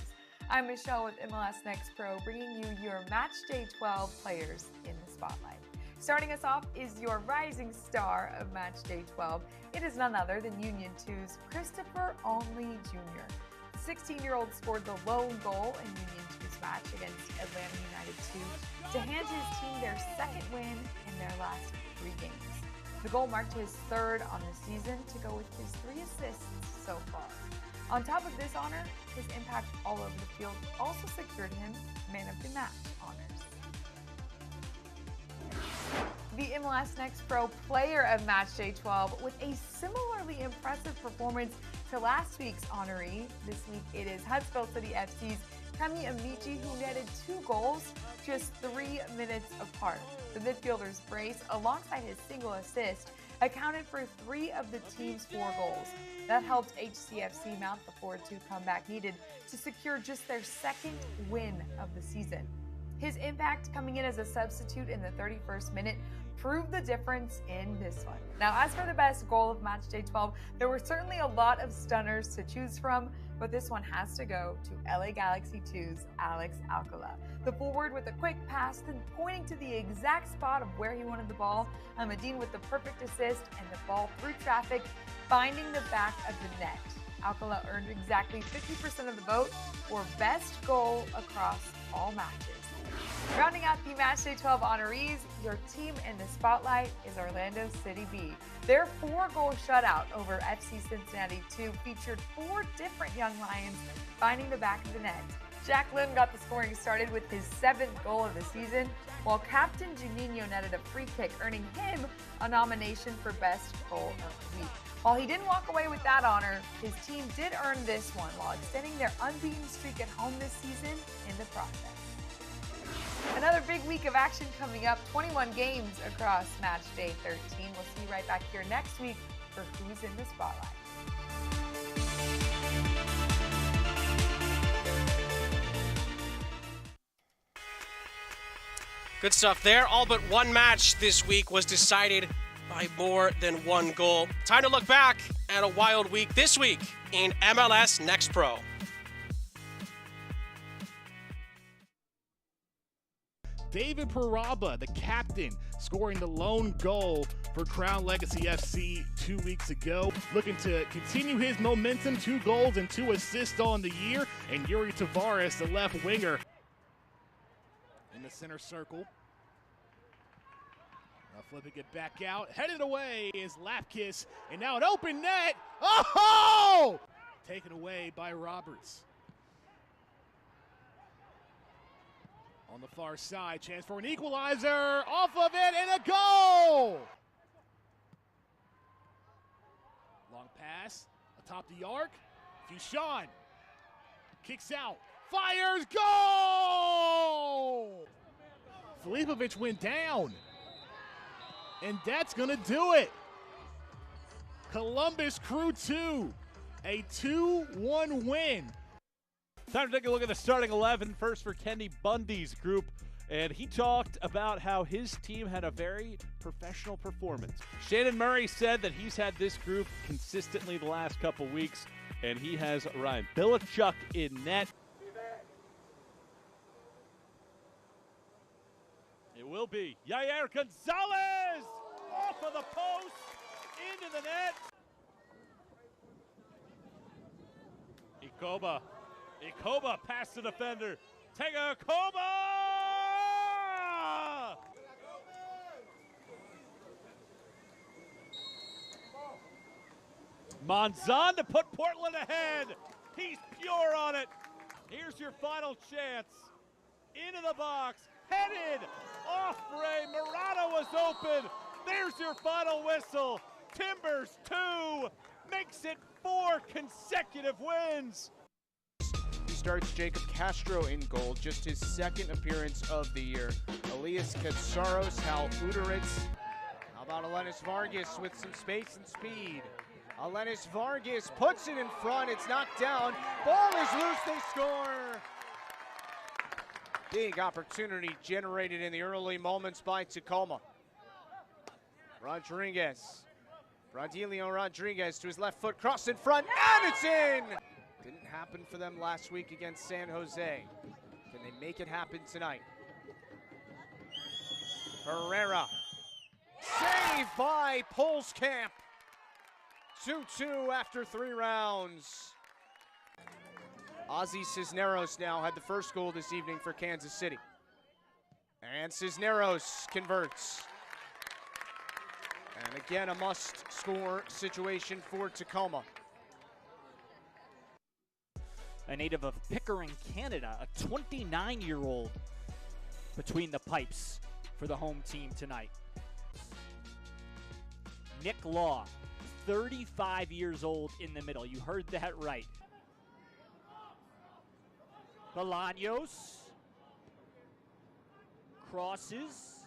I'm Michelle with MLS Next Pro, bringing you your Match Day 12 players in the spotlight. Starting us off is your rising star of Match Day 12. It is none other than Union 2's Christopher Onley Jr. The 16-year-old scored the lone goal in Union 2's match against Atlanta United 2 to hand his team their second win in their last 3 games. The goal marked his 3rd on the season to go with his 3 assists so far. On top of this honor, his impact all over the field also secured him Man of the Match honors. The MLS Next Pro player of Match Day 12 with a similarly impressive performance to last week's honoree. This week it is Huntsville City FC's Kami Amici, who netted 2 goals just 3 minutes apart. The midfielder's brace, alongside his single assist, accounted for 3 of the team's 4 goals. That helped HCFC mount the 4-2 comeback needed to secure just their 2nd win of the season. His impact coming in as a substitute in the 31st minute proved the difference in this one. Now, as for the best goal of match day 12, there were certainly a lot of stunners to choose from, but this one has to go to LA Galaxy 2's Alex Alcala. The forward with a quick pass, then pointing to the exact spot of where he wanted the ball. Medine with the perfect assist and the ball through traffic, finding the back of the net. Alcala earned exactly 50% of the vote for best goal across all matches. Rounding out the Matchday 12 honorees, your team in the spotlight is Orlando City B. Their 4-goal shutout over FC Cincinnati 2 featured 4 different young Lions finding the back of the net. Jack Lim got the scoring started with his 7th goal of the season, while Captain Juninho netted a free kick, earning him a nomination for Best Goal of the Week. While he didn't walk away with that honor, his team did earn this one while extending their unbeaten streak at home this season in the process. Another big week of action coming up, 21 games across match day 13. We'll see you right back here next week for Who's in the Spotlight. Good stuff there. All but one match this week was decided by more than one goal. Time to look back at a wild week this week in MLS Next Pro. David Paraba, the captain, scoring the lone goal for Crown Legacy FC 2 weeks ago. Looking to continue his momentum, 2 goals and 2 assists on the year. And Yuri Tavares, the left winger, in the center circle. Now flipping it back out. Headed away is Lapkus. And now an open net. Oh! Taken away by Roberts. On the far side, chance for an equalizer, off of it, and a goal! Long pass, atop the arc, Duchamp kicks out, fires, goal! Filipovic went down, and that's gonna do it. Columbus Crew 2, a 2-1 win. Time to take a look at the starting 11. First for Kenny Bundy's group, and he talked about how his team had a very professional performance. Shannon Murray said that he's had this group consistently the last couple weeks, and he has Ryan Bilichuk in net. It will be Yair Gonzalez off of the post, into the net. Ikoba past the defender. Tega Ikoba! Monzon to put Portland ahead. He's pure on it. Here's your final chance. Into the box. Headed. Off Bray. Murata was open. There's your final whistle. Timbers 2 makes it 4 consecutive wins. Starts Jacob Castro in goal, just his 2nd appearance of the year. Elias Katsaros, Hal Uderitz. How about Alenis Vargas with some space and speed? Alenis Vargas puts it in front, it's knocked down. Ball is loose, they score! Big opportunity generated in the early moments by Tacoma. Rodriguez. Bradilio Rodriguez to his left foot, cross in front, and it's in! Didn't happen for them last week against San Jose. Can they make it happen tonight? Herrera. Saved by Polskamp. 2-2 after 3 rounds. Ozzy Cisneros now had the first goal this evening for Kansas City. And Cisneros converts. And again, a must-score situation for Tacoma. A native of Pickering, Canada, a 29-year-old between the pipes for the home team tonight. Nick Law, 35 years old in the middle. You heard that right. Bolaños. Crosses.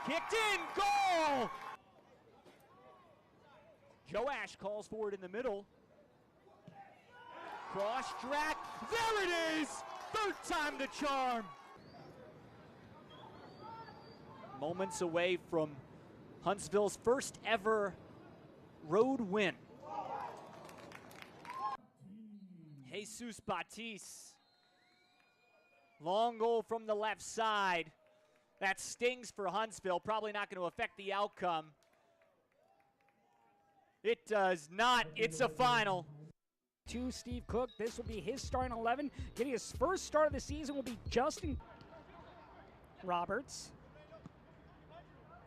Kicked in, goal! Joe Ash calls for it in the middle. Cross track, there it is! 3rd time the charm. moments away from Huntsville's first ever road win. Jesus Batiste. Long goal from the left side. That stings for Huntsville. Probably not going to affect the outcome. It does not. It's a final. To Steve Cook. This will be his starting 11. Getting his first start of the season will be Justin Roberts.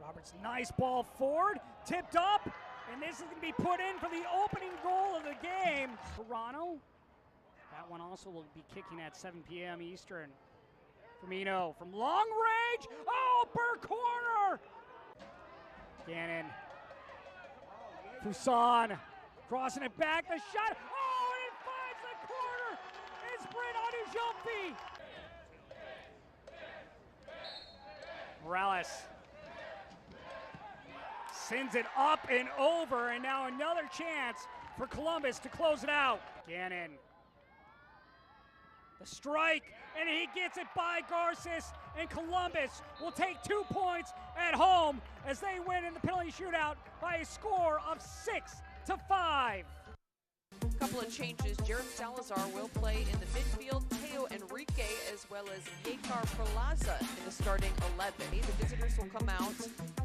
Roberts, nice ball forward. Tipped up. And this is going to be put in for the opening goal of the game. Toronto. That one also will be kicking at 7 p.m. Eastern. Firmino from long range. Oh, Burr corner. Gannon. Poussin crossing it back. The shot. Oh, and it finds the corner. It's Brent Anujofi. Morales sends it up and over, and now another chance for Columbus to close it out. Gannon. The strike, and he gets it by Garces, and Columbus will take 2 points at home as they win in the penalty shootout by a score of 6-5. Couple of changes. Jared Salazar will play in the midfield. Teo Enrique as well as Yekar Perlaza in the starting 11. The visitors will come out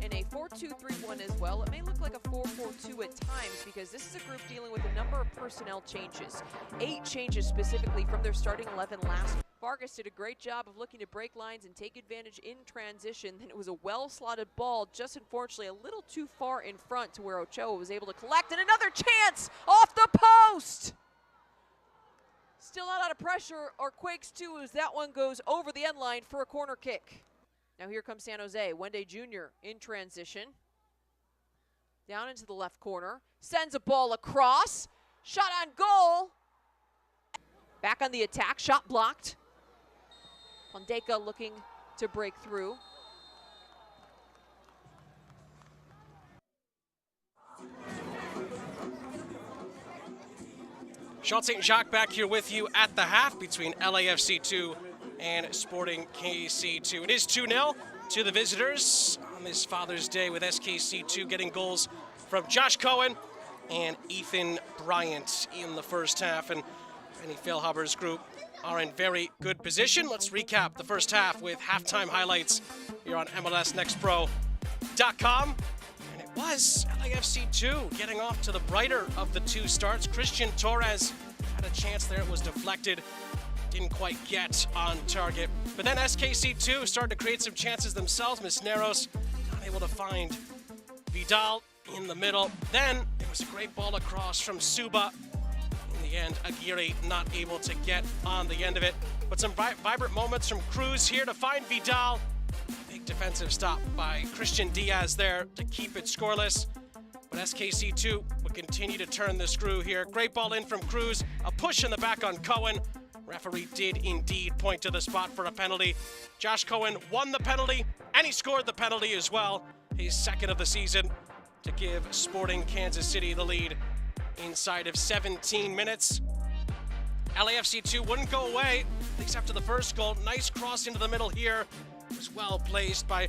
in a 4-2-3-1 as well. It may look like a 4-4-2 at times because this is a group dealing with a number of personnel changes. 8 changes specifically from their starting 11 last week. Vargas did a great job of looking to break lines and take advantage in transition. Then it was a well-slotted ball, just unfortunately a little too far in front to where Ochoa was able to collect. And another chance off the post! Still not out of pressure or quakes too as that one goes over the end line for a corner kick. Now here comes San Jose. Wende Jr. in transition. Down into the left corner. Sends a ball across. Shot on goal. Back on the attack. Shot blocked. Pondeka looking to break through. Sean St. Jacques back here with you at the half between LAFC 2 and Sporting KC 2. It is 2-0 to the visitors on this Father's Day with SKC 2 getting goals from Josh Cohen and Ethan Bryant in the first half. And Benny Feilhaber's group are in very good position. Let's recap the first half with halftime highlights here on MLSnextpro.com. And it was LAFC 2 getting off to the brighter of the two starts. Christian Torres had a chance there. It was deflected. Didn't quite get on target. But then SKC 2 started to create some chances themselves. Misneros not able to find Vidal in the middle. Then there was a great ball across from Suba. In the end, Aguirre not able to get on the end of it. But some vibrant moments from Cruz here to find Vidal. Big defensive stop by Christian Diaz there to keep it scoreless. But SKC 2 would continue to turn the screw here. Great ball in from Cruz. A push in the back on Cohen. Referee did indeed point to the spot for a penalty. Josh Cohen won the penalty, and he scored the penalty as well. His second of the season to give Sporting Kansas City the lead inside of 17 minutes. LAFC 2 wouldn't go away, at least after the first goal. Nice cross into the middle here. It was well placed by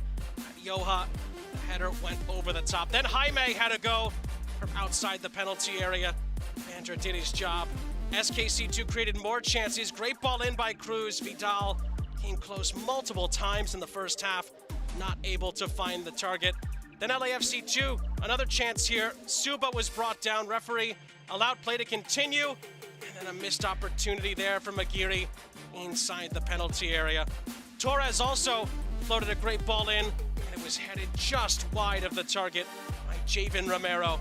Yoha. The header went over the top. Then Jaime had to go from outside the penalty area. Andra did his job. SKC 2 created more chances. Great ball in by Cruz. Vidal came close multiple times in the first half, not able to find the target. Then LAFC 2, another chance here. Suba was brought down. Referee allowed play to continue. And then a missed opportunity there from Aguirre inside the penalty area. Torres also floated a great ball in, and it was headed just wide of the target by Javen Romero.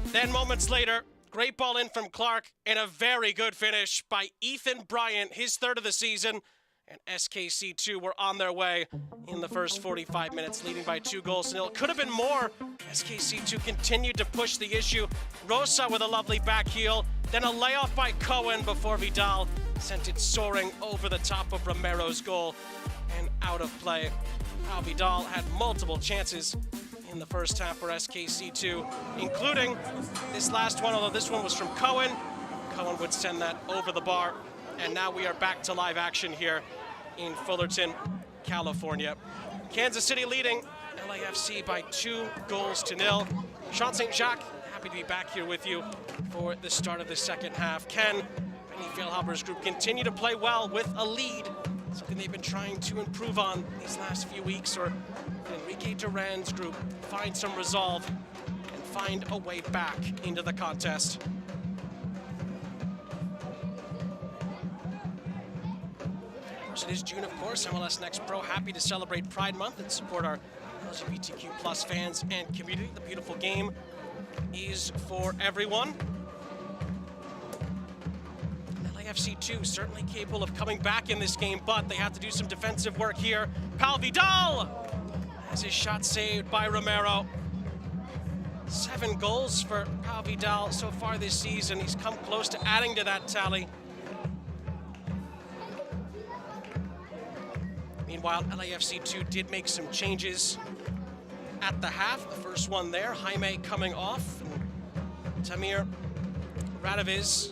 Then moments later, great ball in from Clark, and a very good finish by Ethan Bryant, his third of the season. And SKC 2 were on their way in the first 45 minutes, leading by 2-0. Could have been more. SKC 2 continued to push the issue. Rosa with a lovely back heel, then a layoff by Cohen before Vidal sent it soaring over the top of Romero's goal and out of play. Now Vidal had multiple chances in the first half for SKC 2, including this last one, although this one was from Cohen. Cohen would send that over the bar. And now we are back to live action here in Fullerton, California. Kansas City leading LAFC by 2-0. Sean St. Jacques, happy to be back here with you for the start of the second half. Ken, Benny Feilhaber's group continue to play well with a lead, something they've been trying to improve on these last few weeks, or Enrique Duran's group find some resolve and find a way back into the contest. It is June, of course. MLS Next Pro happy to celebrate Pride Month and support our LGBTQ plus fans and community. The beautiful game is for everyone. LAFC 2 certainly capable of coming back in this game, but they have to do some defensive work here. Pau Vidal has his shot saved by Romero. 7 goals for Pau Vidal so far this season. He's come close to adding to that tally. Meanwhile, LAFC 2 did make some changes at the half. The first one there, Jaime coming off, and Tamir Radoviz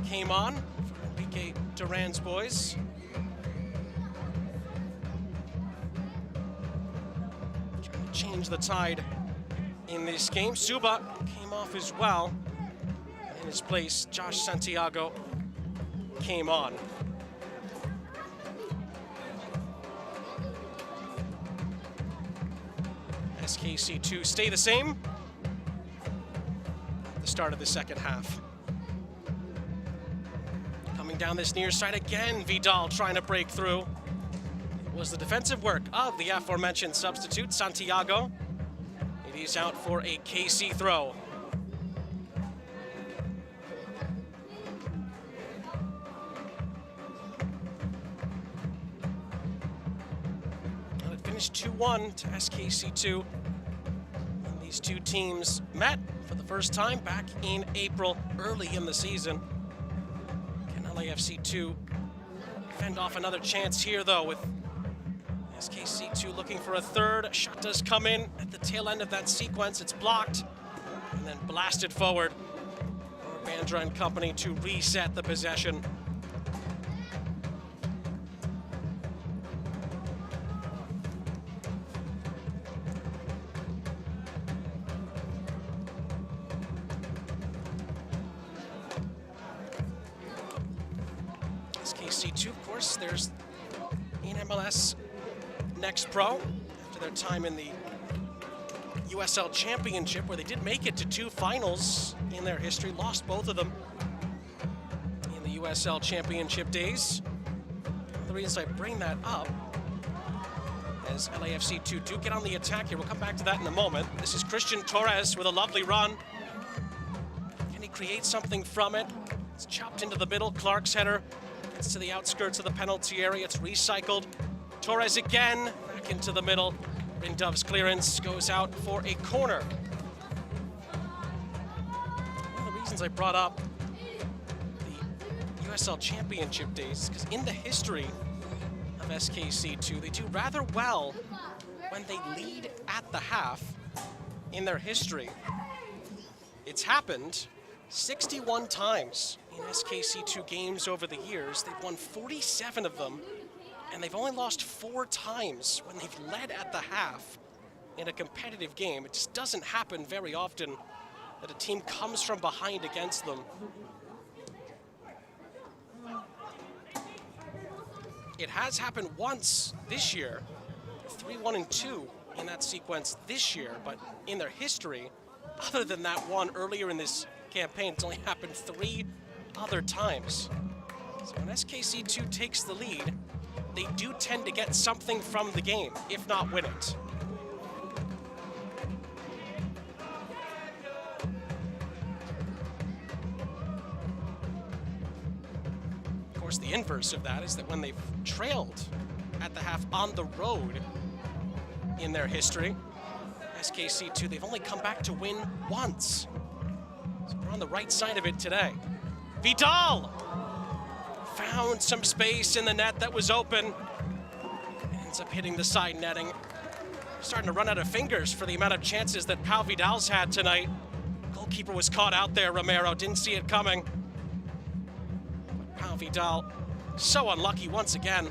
came on for Enrique Duran's boys. Trying to change the tide in this game. Suba came off as well. In his place, Josh Santiago came on. SKC2 stay the same at the start of the second half. Coming down this near side again, Vidal trying to break through. It was the defensive work of the aforementioned substitute, Santiago. It is out for a KC throw. It finished 2-1 to SKC2. And these two teams met for the first time back in April, early in the season. Can LAFC2 fend off another chance here, though, with SKC2 looking for a third. Shot does come in at the tail end of that sequence. It's blocked and then blasted forward for Bandra and company to reset the possession. SKC2, of course, there's in MLS Next Pro after their time in the USL Championship, where they did make it to 2 finals in their history, lost both of them in the USL Championship days. One of the reasons I bring that up, as LAFC2 do get on the attack here, we'll come back to that in a moment. This is Christian Torres with a lovely run. Can he create something from it? It's chopped into the middle. Clark's header gets to the outskirts of the penalty area. It's recycled. Torres again, back into the middle. Rindove's clearance goes out for a corner. One of the reasons I brought up the USL Championship days is because in the history of SKC2, they do rather well when they lead at the half in their history. It's happened 61 times in SKC2 games over the years. They've won 47 of them, and they've only lost 4 times when they've led at the half in a competitive game. It just doesn't happen very often that a team comes from behind against them. It has happened once this year, 3-1-2 in that sequence this year, but in their history, other than that one earlier in this campaign, it's only happened 3 other times. So when SKC2 takes the lead, they do tend to get something from the game, if not win it. Of course, the inverse of that is that when they've trailed at the half on the road in their history, SKC2, they've only come back to win once. So we're on the right side of it today. Vidal found some space in the net that was open. Ends up hitting the side netting. Starting to run out of fingers for the amount of chances that Pau Vidal's had tonight. Goalkeeper was caught out there, Romero. Didn't see it coming. But Pau Vidal, so unlucky once again.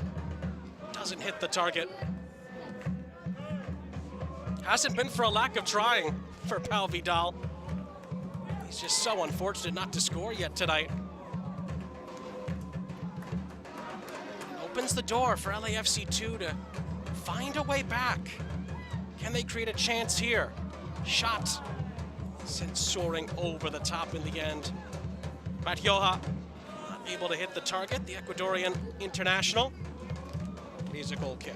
Doesn't hit the target. Hasn't been for a lack of trying for Pau Vidal. He's just so unfortunate not to score yet tonight. Opens the door for LAFC2 to find a way back. Can they create a chance here? Shot sent soaring over the top in the end. Matjoha not able to hit the target, the Ecuadorian international. It is a goal kick.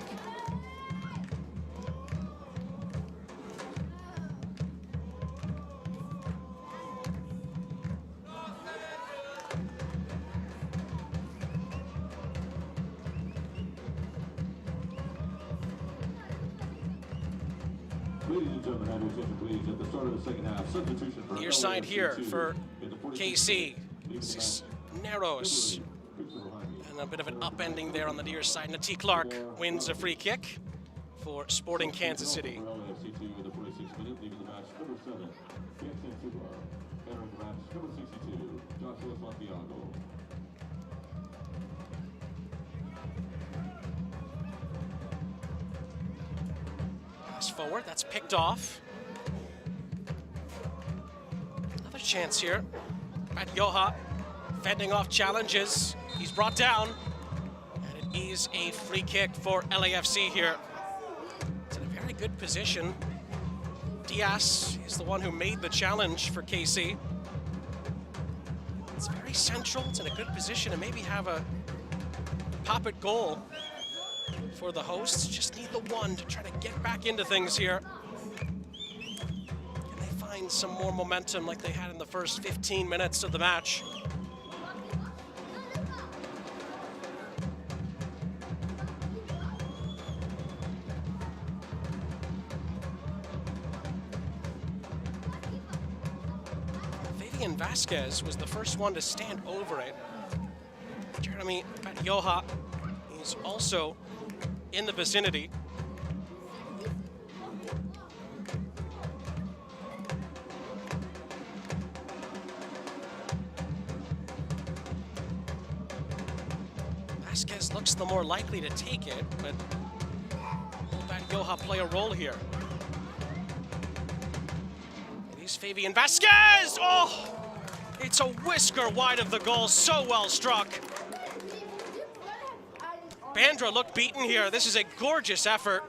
Ladies and gentlemen, have your attention please at the start of the second half. Substitution for Near side here LAFC2 for in the 46th KC. minute. Cisneros. And a bit of an upending there on the near side. Nati Clark wins a free kick for Sporting Kansas City. For LAFC2 in the 46th minute, leaving the match number 7, Jackson Tuba. Entering the match number 62, Joshua Santiago. Pass forward, that's picked off. Another chance here. Matjoha fending off challenges. He's brought down. And it is a free kick for LAFC here. It's in a very good position. Diaz is the one who made the challenge for KC. It's very central, it's in a good position to maybe have a pop-it goal for the hosts. Just need the one to try to get back into things here. Can they find some more momentum like they had in the first 15 minutes of the match? Fabian Vasquez was the first one to stand over it. Jeremy Matjoha is also in the vicinity. Vasquez looks the more likely to take it, but will Matjoha play a role here? It is Fabian Vasquez! Oh! It's a whisker wide of the goal, so well struck. Bandra looked beaten here. This is a gorgeous effort.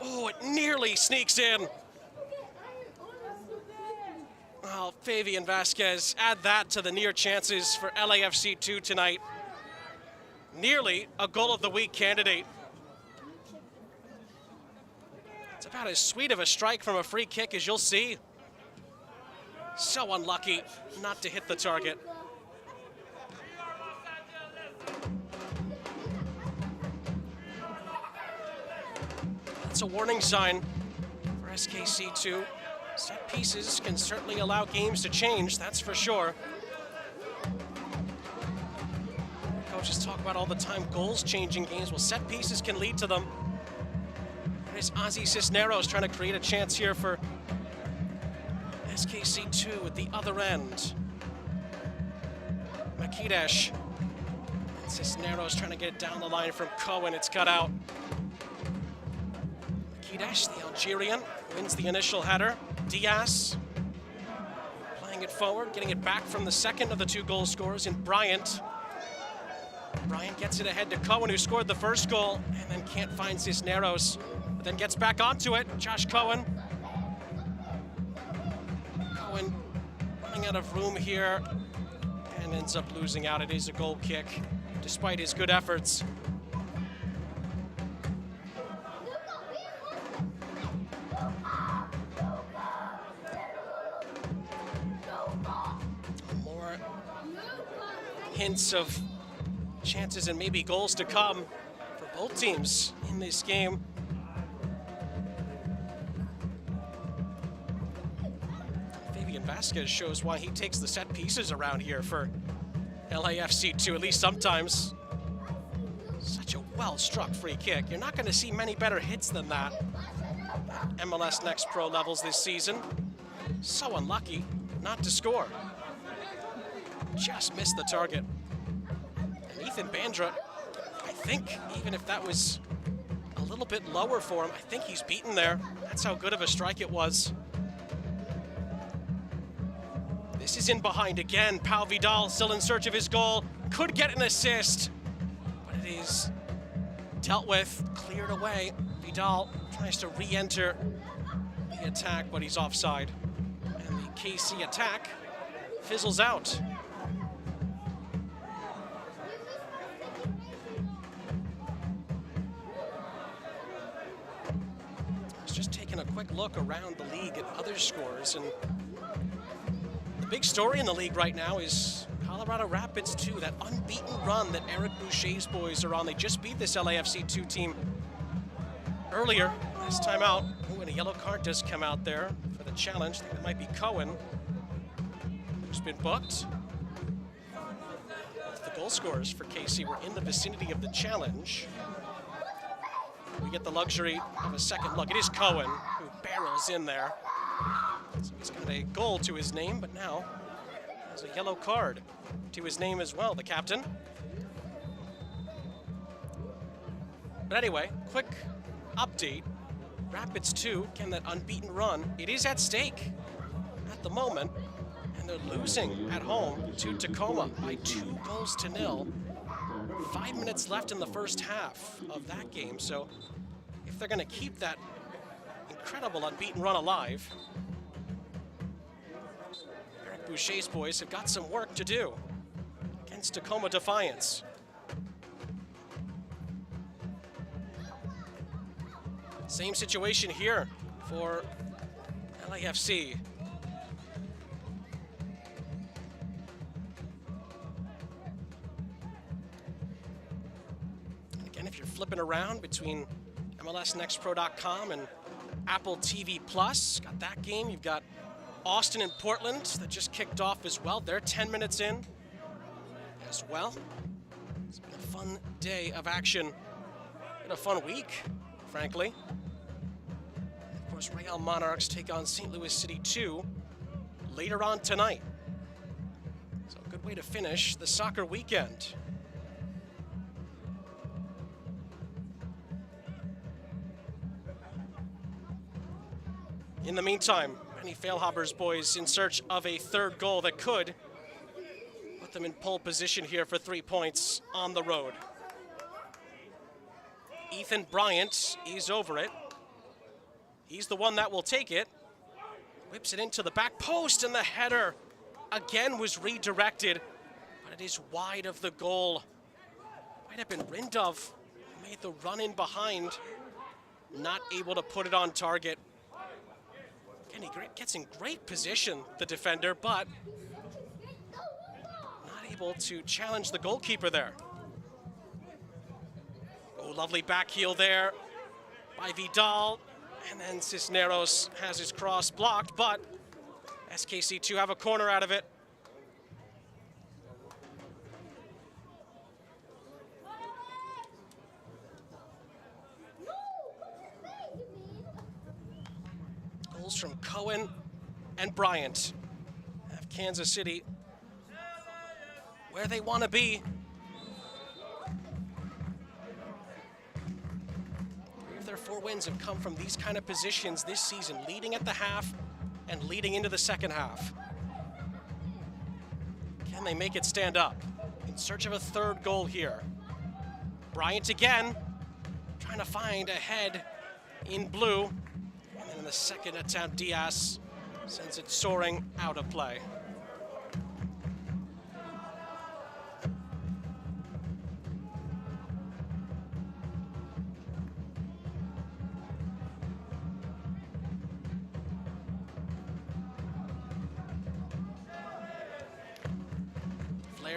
Oh, it nearly sneaks in. Well, Fabian Vasquez, add that to the near chances for LAFC2 tonight. Nearly a goal of the week candidate. It's about as sweet of a strike from a free kick as you'll see. So unlucky not to hit the target. That's a warning sign for SKC2. Set pieces can certainly allow games to change, that's for sure. Coaches talk about all the time goals changing games. Well, set pieces can lead to them. There's Ozzy Cisneros trying to create a chance here for SKC2 at the other end. Makidesh. And Cisneros trying to get it down the line from Cohen. It's cut out. Makidesh, the Algerian, wins the initial header. Diaz playing it forward, getting it back from the second of the two goal scorers in Bryant. Bryant gets it ahead to Cohen, who scored the first goal, and then can't find Cisneros, but then gets back onto it. Josh Cohen. Cohen running out of room here and ends up losing out. It is a goal kick, despite his good efforts. More hints of chances and maybe goals to come for both teams in this game. Fabian Vasquez shows why he takes the set pieces around here for LAFC2, at least sometimes. Such a well-struck free kick. You're not going to see many better hits than that at MLS Next Pro levels this season. So unlucky not to score. Just missed the target. And Ethan Bandra, I think even if that was a a little bit lower for him. I think he's beaten there. That's how good of a strike it was. This is in behind again. Pau Vidal still in search of his goal. Could get an assist, but it is dealt with, cleared away. Vidal tries to re-enter the attack, but he's offside. And the KC attack fizzles out. I was just taking a quick look around the league at other scores, and the big story in the league right now is Colorado Rapids 2, that unbeaten run that Eric Boucher's boys are on. They just beat this LAFC 2 team earlier, last time out. Ooh, and a yellow card does come out there for the challenge. I think that might be Cohen, who's been booked. The goal scorers for KC were in the vicinity of the challenge. We get the luxury of a second look. It is Cohen who barrels in there. So he's got a goal to his name, but now has a yellow card to his name as well, the captain. But anyway, quick update. Rapids 2, can that unbeaten run, it is at stake at the moment, and they're losing at home to Tacoma by 2-0. 5 minutes left in the first half of that game, so if they're gonna keep that incredible unbeaten run alive, Eric Boucher's boys have got some work to do against Tacoma Defiance. Same situation here for LAFC. Again, if you're flipping around between MLSNextPro.com and Apple TV Plus, got that game. You've got Austin and Portland that just kicked off as well. They're 10 minutes in as well. It's been a fun day of action. Been a fun week, frankly. Of course, Real Monarchs take on St. Louis City 2 later on tonight. So a good way to finish the soccer weekend. In the meantime, Benny Feilhaber's boys in search of a third goal that could put them in pole position here for 3 points on the road. Ethan Bryant is over it. He's the one that will take it. Whips it into the back post, and the header again was redirected, but it is wide of the goal. Might have been Rindov who made the run in behind, not able to put it on target. Again, he gets in great position, the defender, but not able to challenge the goalkeeper there. Oh, lovely back heel there by Vidal. And then Cisneros has his cross blocked, but SKC2 have a corner out of it. Goals from Cohen and Bryant have Kansas City where they want to be. Their 4 wins have come from these kind of positions this season, leading at the half and leading into the second half. Can they make it stand up? In search of a third goal here. Bryant again, trying to find a head in blue. And then in the second attempt, Diaz sends it soaring out of play.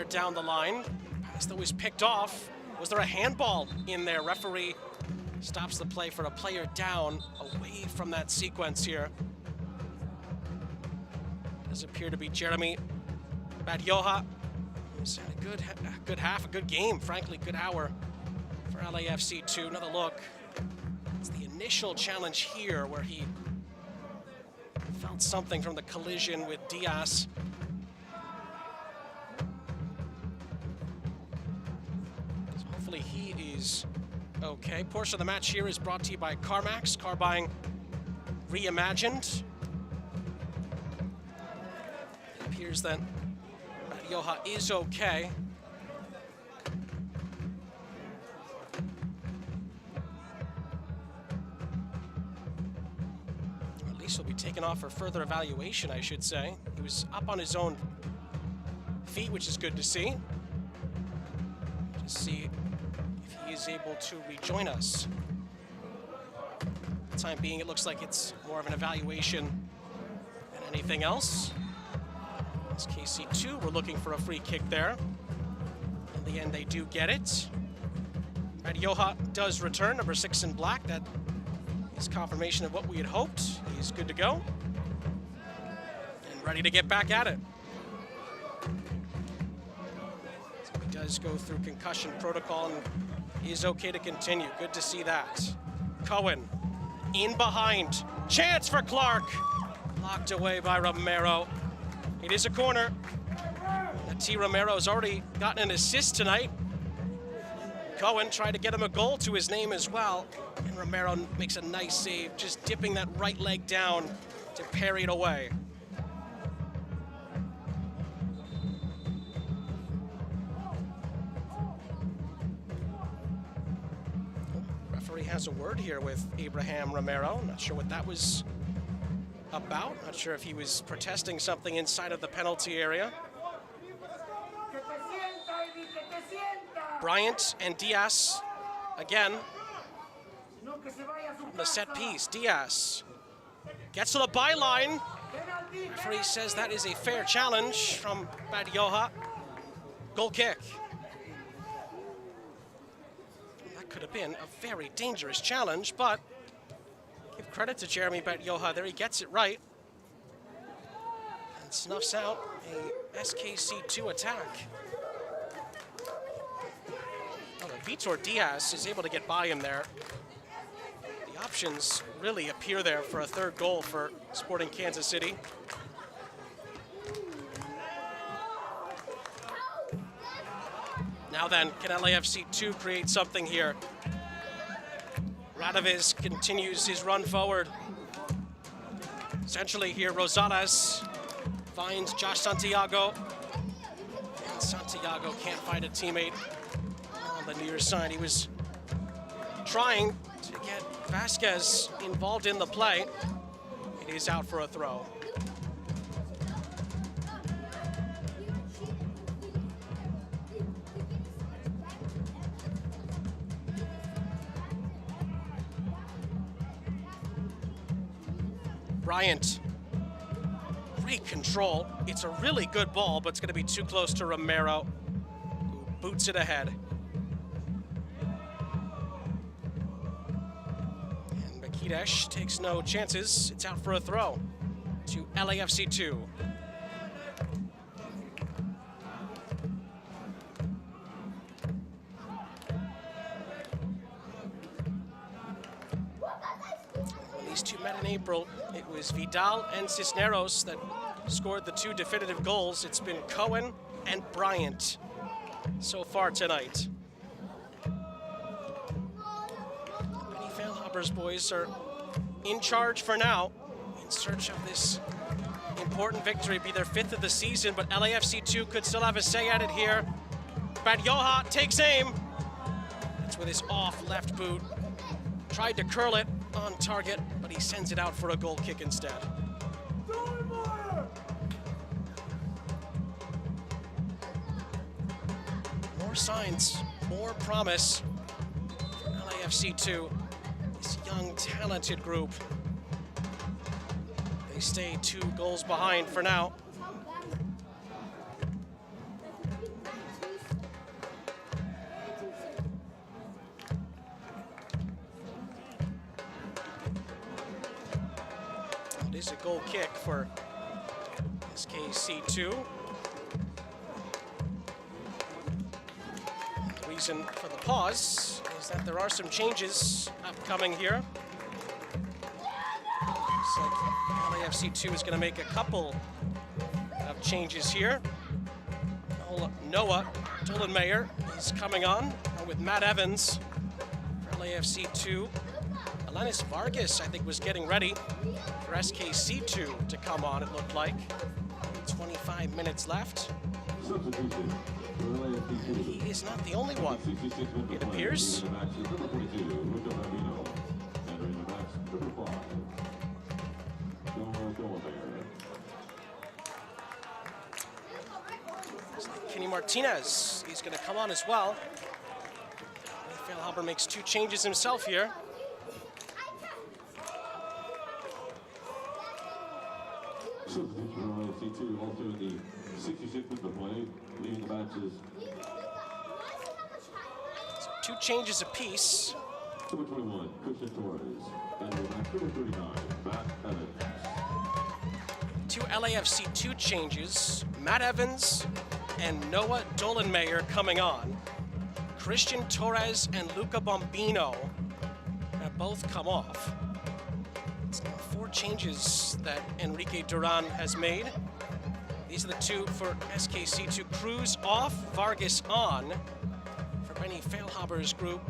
Down the line, pass that was picked off. Was there a handball in there? Referee stops the play for a player down away from that sequence here. Does appear to be Jeremy Badioha, who's had a good half, a good game, frankly, good hour for LAFC 2. Another look. It's the initial challenge here where he felt something from the collision with Diaz. Hopefully he is okay. Portion of the match here is brought to you by CarMax, car buying reimagined. It appears that Yoha is okay. Or at least he'll be taken off for further evaluation, I should say. He was up on his own feet, which is good to see. Just see if he is able to rejoin us. For the time being, it looks like it's more of an evaluation than anything else. It's KC2, we're looking for a free kick there. In the end, they do get it. Yoha does return, number 6 in black. That is confirmation of what we had hoped. He's good to go and ready to get back at it. So he does go through concussion protocol and is okay to continue. Good to see that. Cohen in behind. Chance for Clark. Locked away by Romero. It is a corner. T. Romero has already gotten an assist tonight. Cohen tried to get him a goal to his name as well. And Romero makes a nice save, just dipping that right leg down to parry it away. Referee has a word here with Abraham Romero. Not sure what that was about. Not sure if he was protesting something inside of the penalty area. Bryant and Diaz again from the set piece. Diaz gets to the byline. Referee says that is a fair challenge from Yoha. Goal kick. That could have been a very dangerous challenge, but give credit to Jeremy Yoha there. He gets it right and snuffs out a SKC2 attack. Vitor Diaz is able to get by him there. The options really appear there for a third goal for Sporting Kansas City. Now then, can LAFC2 create something here? Radovic continues his run forward. Essentially here, Rosales finds Josh Santiago. And Santiago can't find a teammate on the near side. He was trying to get Vasquez involved in the play. It is out for a throw. Bryant, great control. It's a really good ball, but it's going to be too close to Romero, who boots it ahead. And Makidesh takes no chances. It's out for a throw to LAFC2. These two met in April. It was Vidal and Cisneros that scored the two definitive goals. It's been Cohen and Bryant so far tonight. Benny Feilhaber's boys are in charge for now, in search of this important victory. Be their 5th of the season, but LAFC2 could still have a say at it here. Yoha takes aim. That's with his off left boot. Tried to curl it on target, but he sends it out for a goal kick instead. More signs, more promise from LAFC2. This young, talented group. They stay 2 goals behind for now. It is a goal kick for SKC2. The reason for the pause is that there are some changes upcoming here. Looks like LAFC2 is going to make a couple of changes here. Noah Dollenmayer is coming on with Matt Evans for LAFC2. Alanis Vargas, I think, was getting ready for SKC2 to come on, it looked like. 25 minutes left. Substitution for LAFC2. He is not the only one, it appears. Kenny Martinez, he's going to come on as well. Feilhaber makes 2 changes himself here. Substitution for LAFC2, also in the 66th minute of play, leading the matches. So 2 changes apiece. Number 21, Christian Torres, and number 39, Matt Evans. 2 LAFC2 changes. Matt Evans and Noah Dolenmayer coming on. Christian Torres and Luca Bombino have both come off. It's now 4 changes that Enrique Duran has made. These are the 2 for SKC2. Cruz off, Vargas on for Benny Feilhaber's group.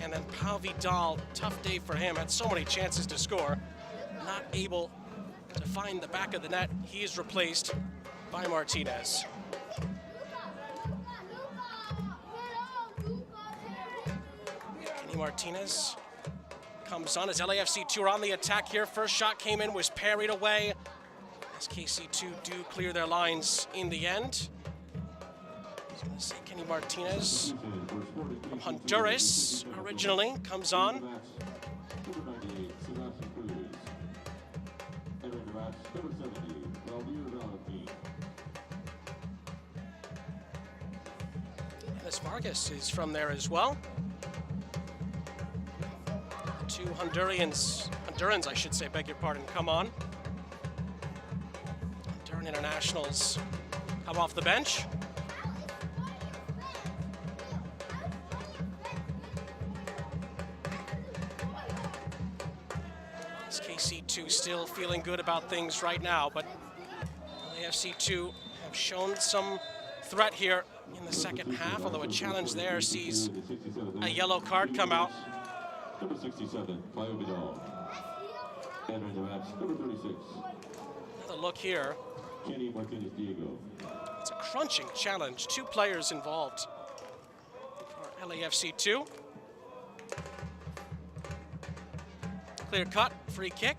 And then Pau Vidal, tough day for him, had so many chances to score. Not able to find the back of the net. He is replaced by Martinez. Kenny Martinez comes on as LAFC2 are on the attack here. First shot came in, was parried away. SKC2 do clear their lines in the end. He's going to say Kenny Martinez from Honduras originally comes on. Vargas is from there as well. The 2 Hondurans, I should say, beg your pardon, come on. Honduran internationals come off the bench. SKC2 still feeling good about things right now, but LAFC2 have shown some threat here in the second half, although a challenge there sees a yellow card come out. Number 67, Pau Vidal. Entering the match, number 36. Another look here. Kenny Martinez Diego. It's a crunching challenge. 2 players involved for LAFC2. Clear cut, free kick.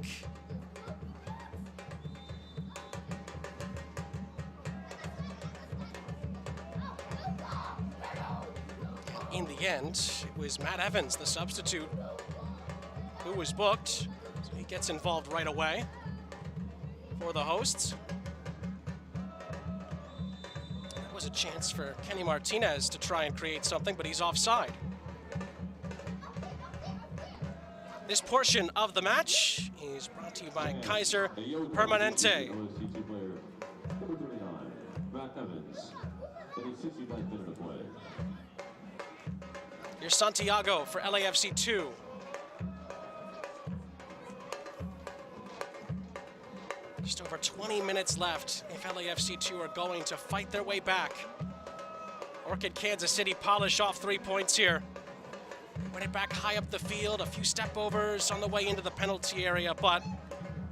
In the end, it was Matt Evans, the substitute, who was booked. So he gets involved right away for the hosts. That was a chance for Kenny Martinez to try and create something, but he's offside. This portion of the match is brought to you by Kaiser Permanente. Number 39, Matt Evans. In the 69th minute of play. Here's Santiago for LAFC2. Just over 20 minutes left if LAFC2 are going to fight their way back. Orchid Kansas City polish off 3 points here. Win it back high up the field, a few step overs on the way into the penalty area, but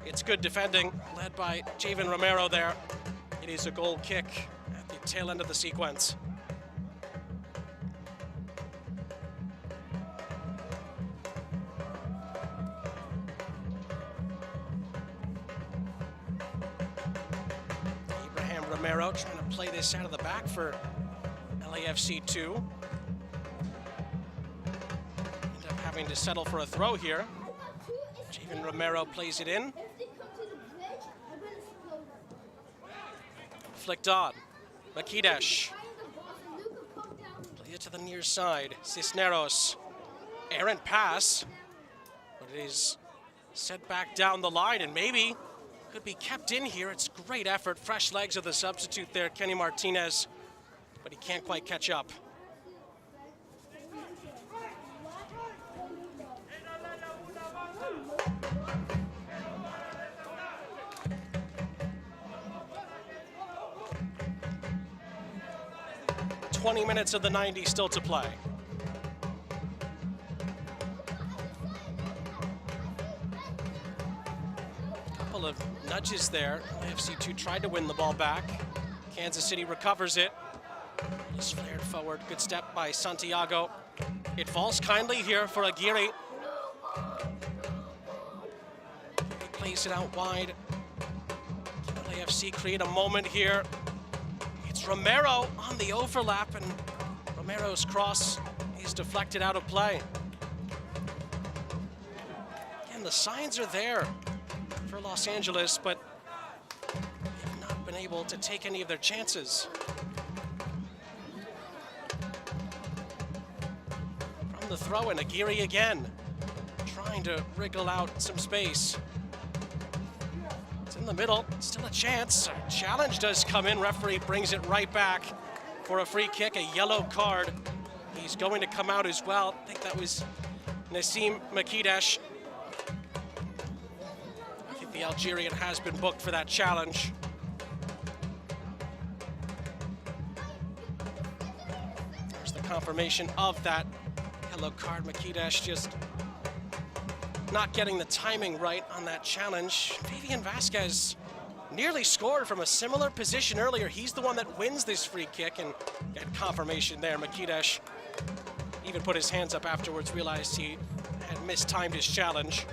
it's good defending, led by Javen Romero there. It is a goal kick at the tail end of the sequence. Romero trying to play this out of the back for LAFC2. End up having to settle for a throw here. Javen Romero plays it in. Flicked on. Makidesh. Play it to the near side. Cisneros. Errant pass. But it is set back down the line, and maybe could be kept in here. It's great effort. Fresh legs of the substitute there, Kenny Martinez, but he can't quite catch up. "20 minutes of the 90 still to play. couple of nudges there. FC2 tried to win the ball back. Kansas City recovers it. He's flared forward. Good step by Santiago. It falls kindly here for Aguirre. He plays it out wide. LAFC create a moment here. It's Romero on the overlap, and Romero's cross is deflected out of play. Again, the signs are there for Los Angeles, but they've not been able to take any of their chances. From the throw in, Aguirre again, trying to wriggle out some space. It's in the middle, still a chance. A challenge does come in, referee brings it right back for a free kick, a yellow card. He's going to come out as well. I think that was Nassim Makidash. I think the Algerian has been booked for that challenge. There's the confirmation of that yellow card. Makidash just not getting the timing right on that challenge. Vivian Vasquez nearly scored from a similar position earlier. He's the one that wins this free kick, and got confirmation there. Makidash even put his hands up afterwards, realized he had mistimed his challenge.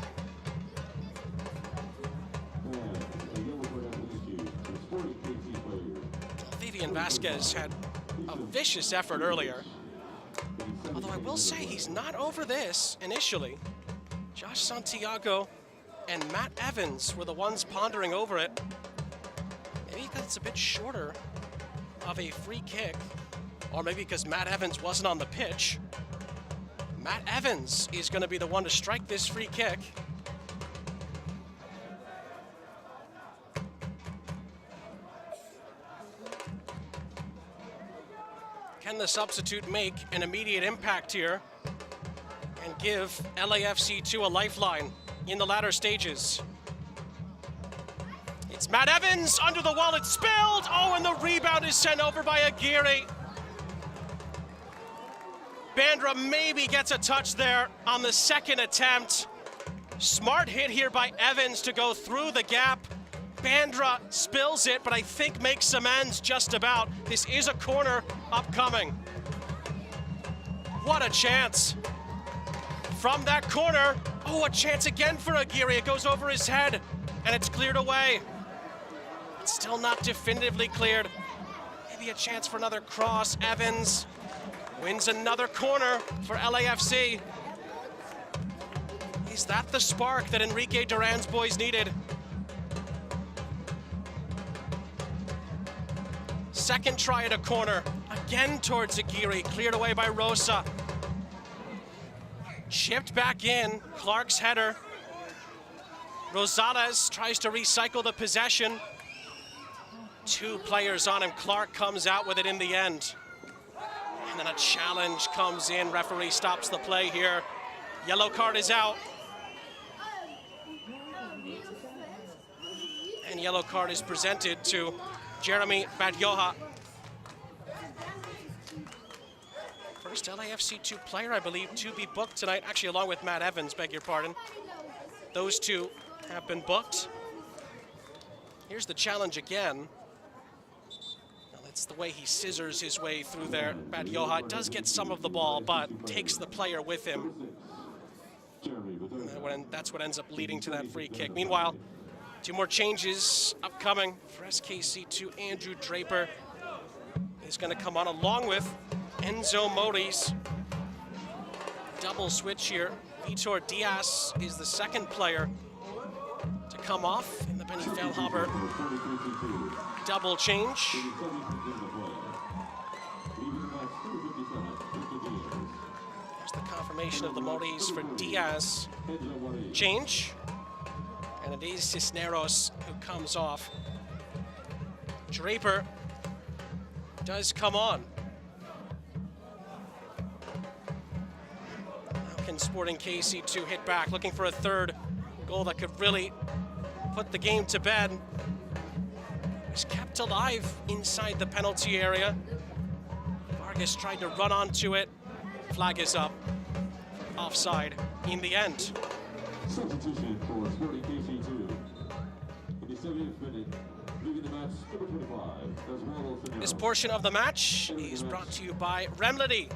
Vivian Vasquez had a vicious effort earlier. Although I will say he's not over this initially. Josh Santiago and Matt Evans were the ones pondering over it. Maybe because it's a bit shorter of a free kick, or maybe because Matt Evans wasn't on the pitch. Matt Evans is going to be the one to strike this free kick. Can the substitute make an immediate impact here and give LAFC2 a lifeline in the latter stages? It's Matt Evans under the wall, it's spilled. Oh, and the rebound is sent over by Aguirre. Bandra maybe gets a touch there on the second attempt. Smart hit here by Evans to go through the gap. Bandra spills it, but I think makes amends just about. This is a corner upcoming. What a chance. From that corner, oh, a chance again for Aguirre. It goes over his head, and it's cleared away. It's still not definitively cleared. Maybe a chance for another cross. Evans wins another corner for LAFC. Is that the spark that Enrique Duran's boys needed? Second try at a corner, again towards Aguirre, cleared away by Rosa. Chipped back in, Clark's header. Rosales tries to recycle the possession. Two players on him, Clark comes out with it in the end. And then a challenge comes in, referee stops the play here. Yellow card is out. And yellow card is presented to Jeremy Badioja. First LAFC2 player, I believe, to be booked tonight. Actually, along with Matt Evans, beg your pardon. Those two have been booked. Here's the challenge again. Now, that's the way he scissors his way through there. Badioja does get some of the ball, but takes the player with him. And that's what ends up leading to that free kick. Meanwhile, two more changes upcoming for SKC2. Andrew Draper is going to come on along with Enzo Moris. Double switch here. Vitor Diaz is the second player to come off in the Benny Feilhaber double change. There's the confirmation of the Moris for Diaz change. And it is Cisneros who comes off. Draper does come on. How can Sporting KC2 hit back, looking for a third goal that could really put the game to bed? It was kept alive inside the penalty area. Vargas tried to run onto it. Flag is up. Offside in the end. Substitution for Sporting KC2. 78th minute, leaving the match, number 25, Oswaldo This Cisneros. portion of the match is brought to you by Remedy,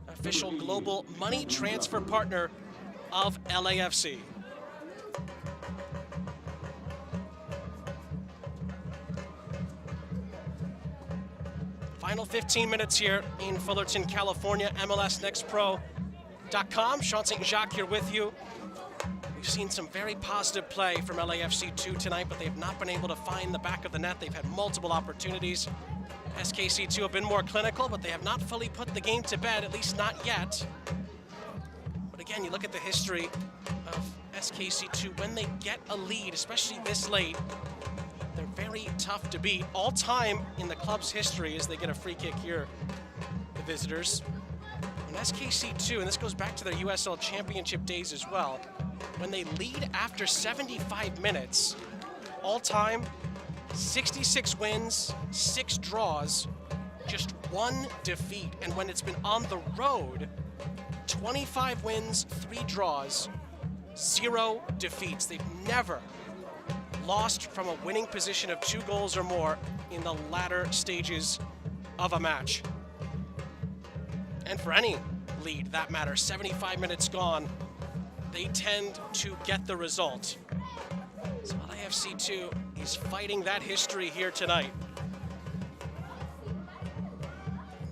official global money transfer partner of LAFC. Final 15 minutes here in Fullerton, California. MLSNextPro.com. Sean St. Jacques here with you. We've seen some very positive play from LAFC 2 tonight, but they've not been able to find the back of the net. They've had multiple opportunities. SKC2 have been more clinical, but they have not fully put the game to bed, at least not yet. But again, you look at the history of SKC2. When they get a lead, especially this late, they're very tough to beat. All time in the club's history is they get a free kick here, the visitors. When SKC2, and this goes back to their USL Championship days as well, when they lead after 75 minutes, all time, 66 wins, 6 draws, just 1 defeat. And when it's been on the road, 25 wins, 3 draws, 0 defeats. They've never lost from a winning position of 2 goals or more in the latter stages of a match. And for any lead, that matters, 75 minutes gone, they tend to get the result. So LAFC2 is fighting that history here tonight.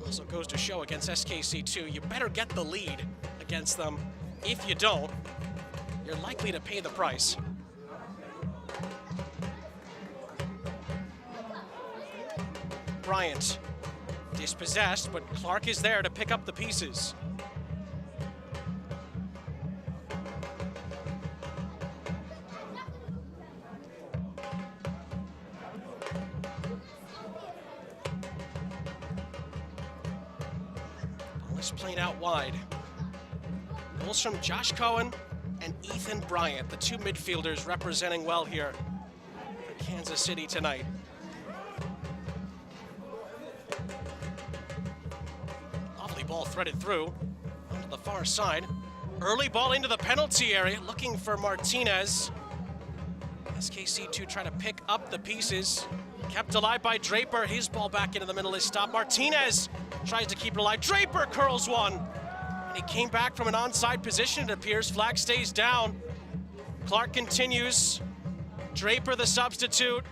Also goes to show against SKC2, you better get the lead against them. If you don't, you're likely to pay the price. Bryant dispossessed, but Clark is there to pick up the pieces. Ball is played out wide. Goals from Josh Cohen and Ethan Bryant, the 2 midfielders representing well here for Kansas City tonight. Ball threaded through onto the far side. Early ball into the penalty area, looking for Martinez. SKC2 trying to pick up the pieces. Kept alive by Draper. His ball back into the middle is stopped. Martinez tries to keep it alive. Draper curls one. And he came back from an onside position, it appears. Flag stays down. Clark continues. Draper, the substitute.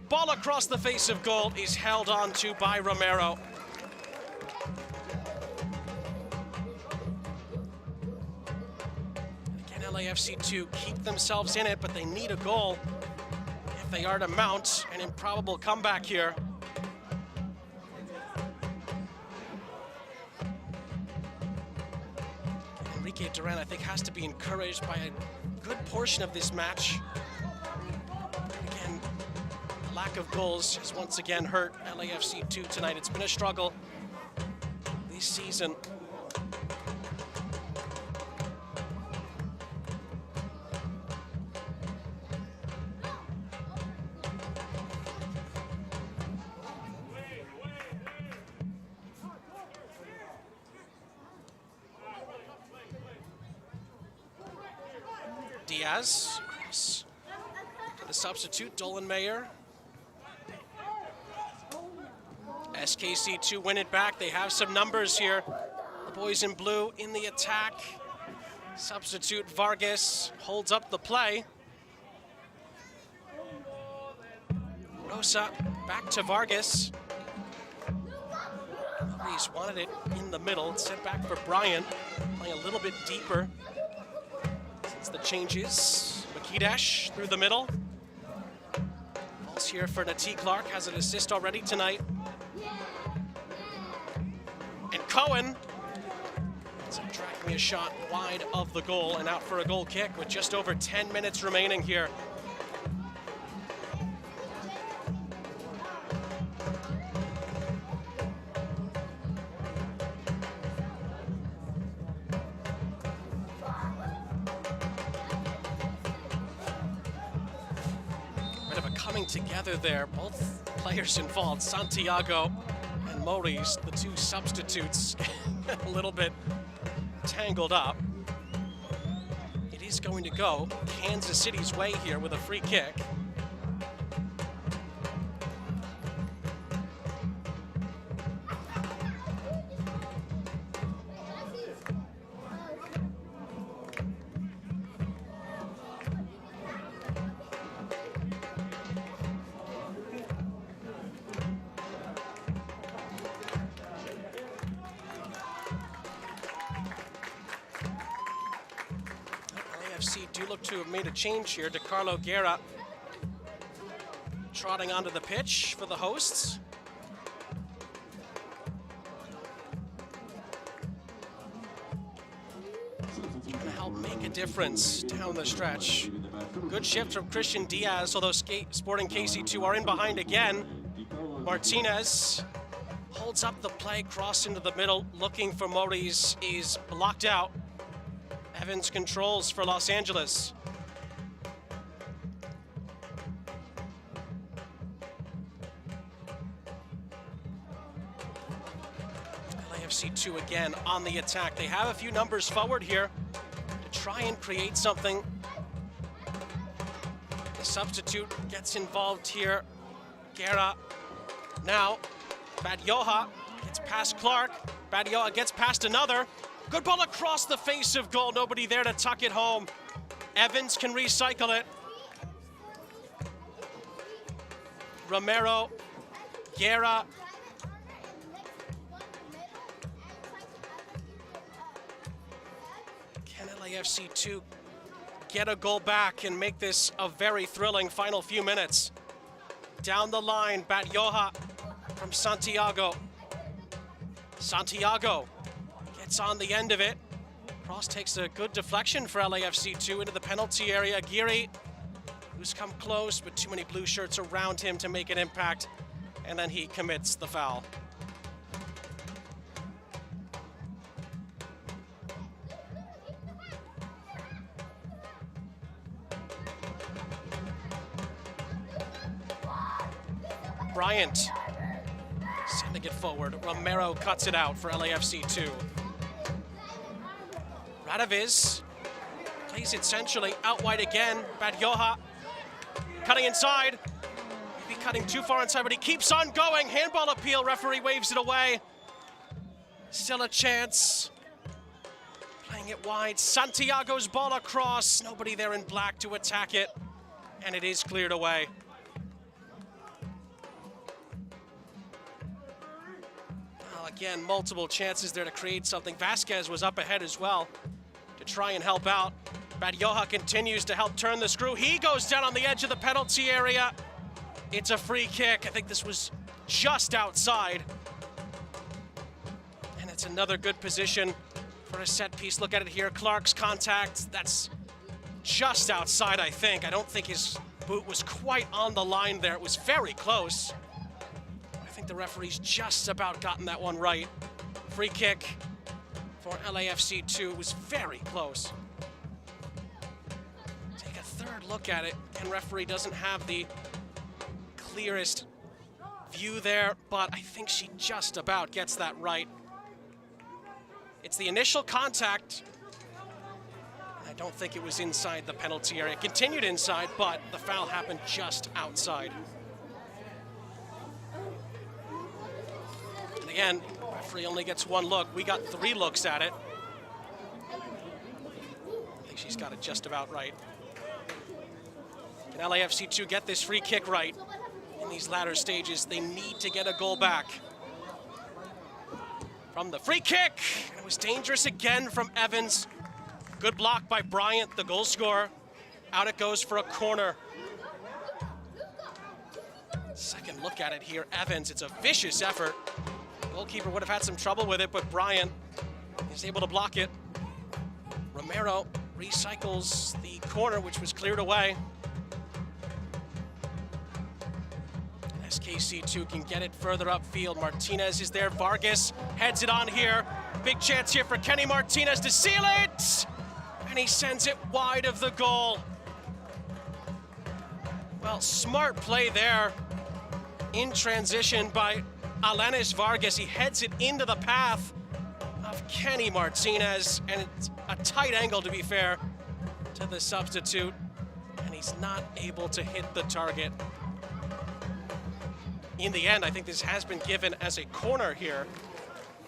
Ball across the face of goal is held on to by Romero. LAFC2 keep themselves in it, but they need a goal if they are to mount an improbable comeback here. Enrique Duran, I think, has to be encouraged by a good portion of this match. Again, the lack of goals has once again hurt LAFC2 tonight. It's been a struggle this season. Diaz, cross to the substitute, Dolan Mayer. SKC2 win it back. They have some numbers here. The boys in blue in the attack. Substitute Vargas holds up the play. Rosa back to Vargas. He's wanted it in the middle. It's sent back for Bryant, playing a little bit deeper. The changes, Makidesh through the middle. Ball's here for Nati Clark, has an assist already tonight. And Cohen ends up tracking a shot wide of the goal and out for a goal kick with just over 10 minutes remaining here. Coming together there, both players involved, Santiago and Maurice, the 2 substitutes, a little bit tangled up. It is going to go Kansas City's way here with a free kick. LAFC do look to have made a change here. DeCarlo Guerra trotting onto the pitch for the hosts. Gonna help make a difference down the stretch. Good shift from Christian Diaz, although Sporting KC2 are in behind again. Martinez holds up the play, cross into the middle, looking for Maurice, is blocked out. Evans controls for Los Angeles. LAFC2 again on the attack. They have a few numbers forward here to try and create something. The substitute gets involved here. Guerra now. Badioha gets past Clark. Badioha gets past another. Good ball across the face of goal. Nobody there to tuck it home. Evans can recycle it. Romero, Guerra. Can LAFC2 get a goal back and make this a very thrilling final few minutes? Down the line, Badioha from Santiago. Santiago gets on the end of it. Cross takes a good deflection for LAFC2 into the penalty area. Aguirre, who's come close, but too many blue shirts around him to make an impact, and then he commits the foul. Bryant sending it forward. Romero cuts it out for LAFC2. Radoviz plays it centrally, out wide again. Badioha cutting inside. Maybe cutting too far inside, but he keeps on going. Handball appeal, referee waves it away. Still a chance. Playing it wide. Santiago's ball across. Nobody there in black to attack it. And it is cleared away. Again, multiple chances there to create something. Vasquez was up ahead as well to try and help out. Badioha continues to help turn the screw. He goes down on the edge of the penalty area. It's a free kick. I think this was just outside. And it's another good position for a set piece. Look at it here. Clark's contact. That's just outside, I think. I don't think his boot was quite on the line there. It was very close. I think the referee's just about gotten that one right. Free kick for LAFC2. It was very close. Take a third look at it, and referee doesn't have the clearest view there, but I think she just about gets that right. It's the initial contact. I don't think it was inside the penalty area. It continued inside, but the foul happened just outside. Again, referee only gets one look. We got 3 looks at it. I think she's got it just about right. Can LAFC2 get this free kick right in these latter stages? They need to get a goal back. From the free kick, it was dangerous again from Evans. Good block by Bryant, the goal scorer. Out it goes for a corner. Second look at it here, Evans. It's a vicious effort. Goalkeeper would have had some trouble with it, but Bryant is able to block it. Romero recycles the corner, which was cleared away. SKC2 can get it further upfield. Martinez is there. Vargas heads it on here. Big chance here for Kenny Martinez to seal it! And he sends it wide of the goal. Well, smart play there in transition by Alanis Vargas. He heads it into the path of Kenny Martinez, and it's a tight angle, to be fair, to the substitute, and he's not able to hit the target. In the end, I think this has been given as a corner here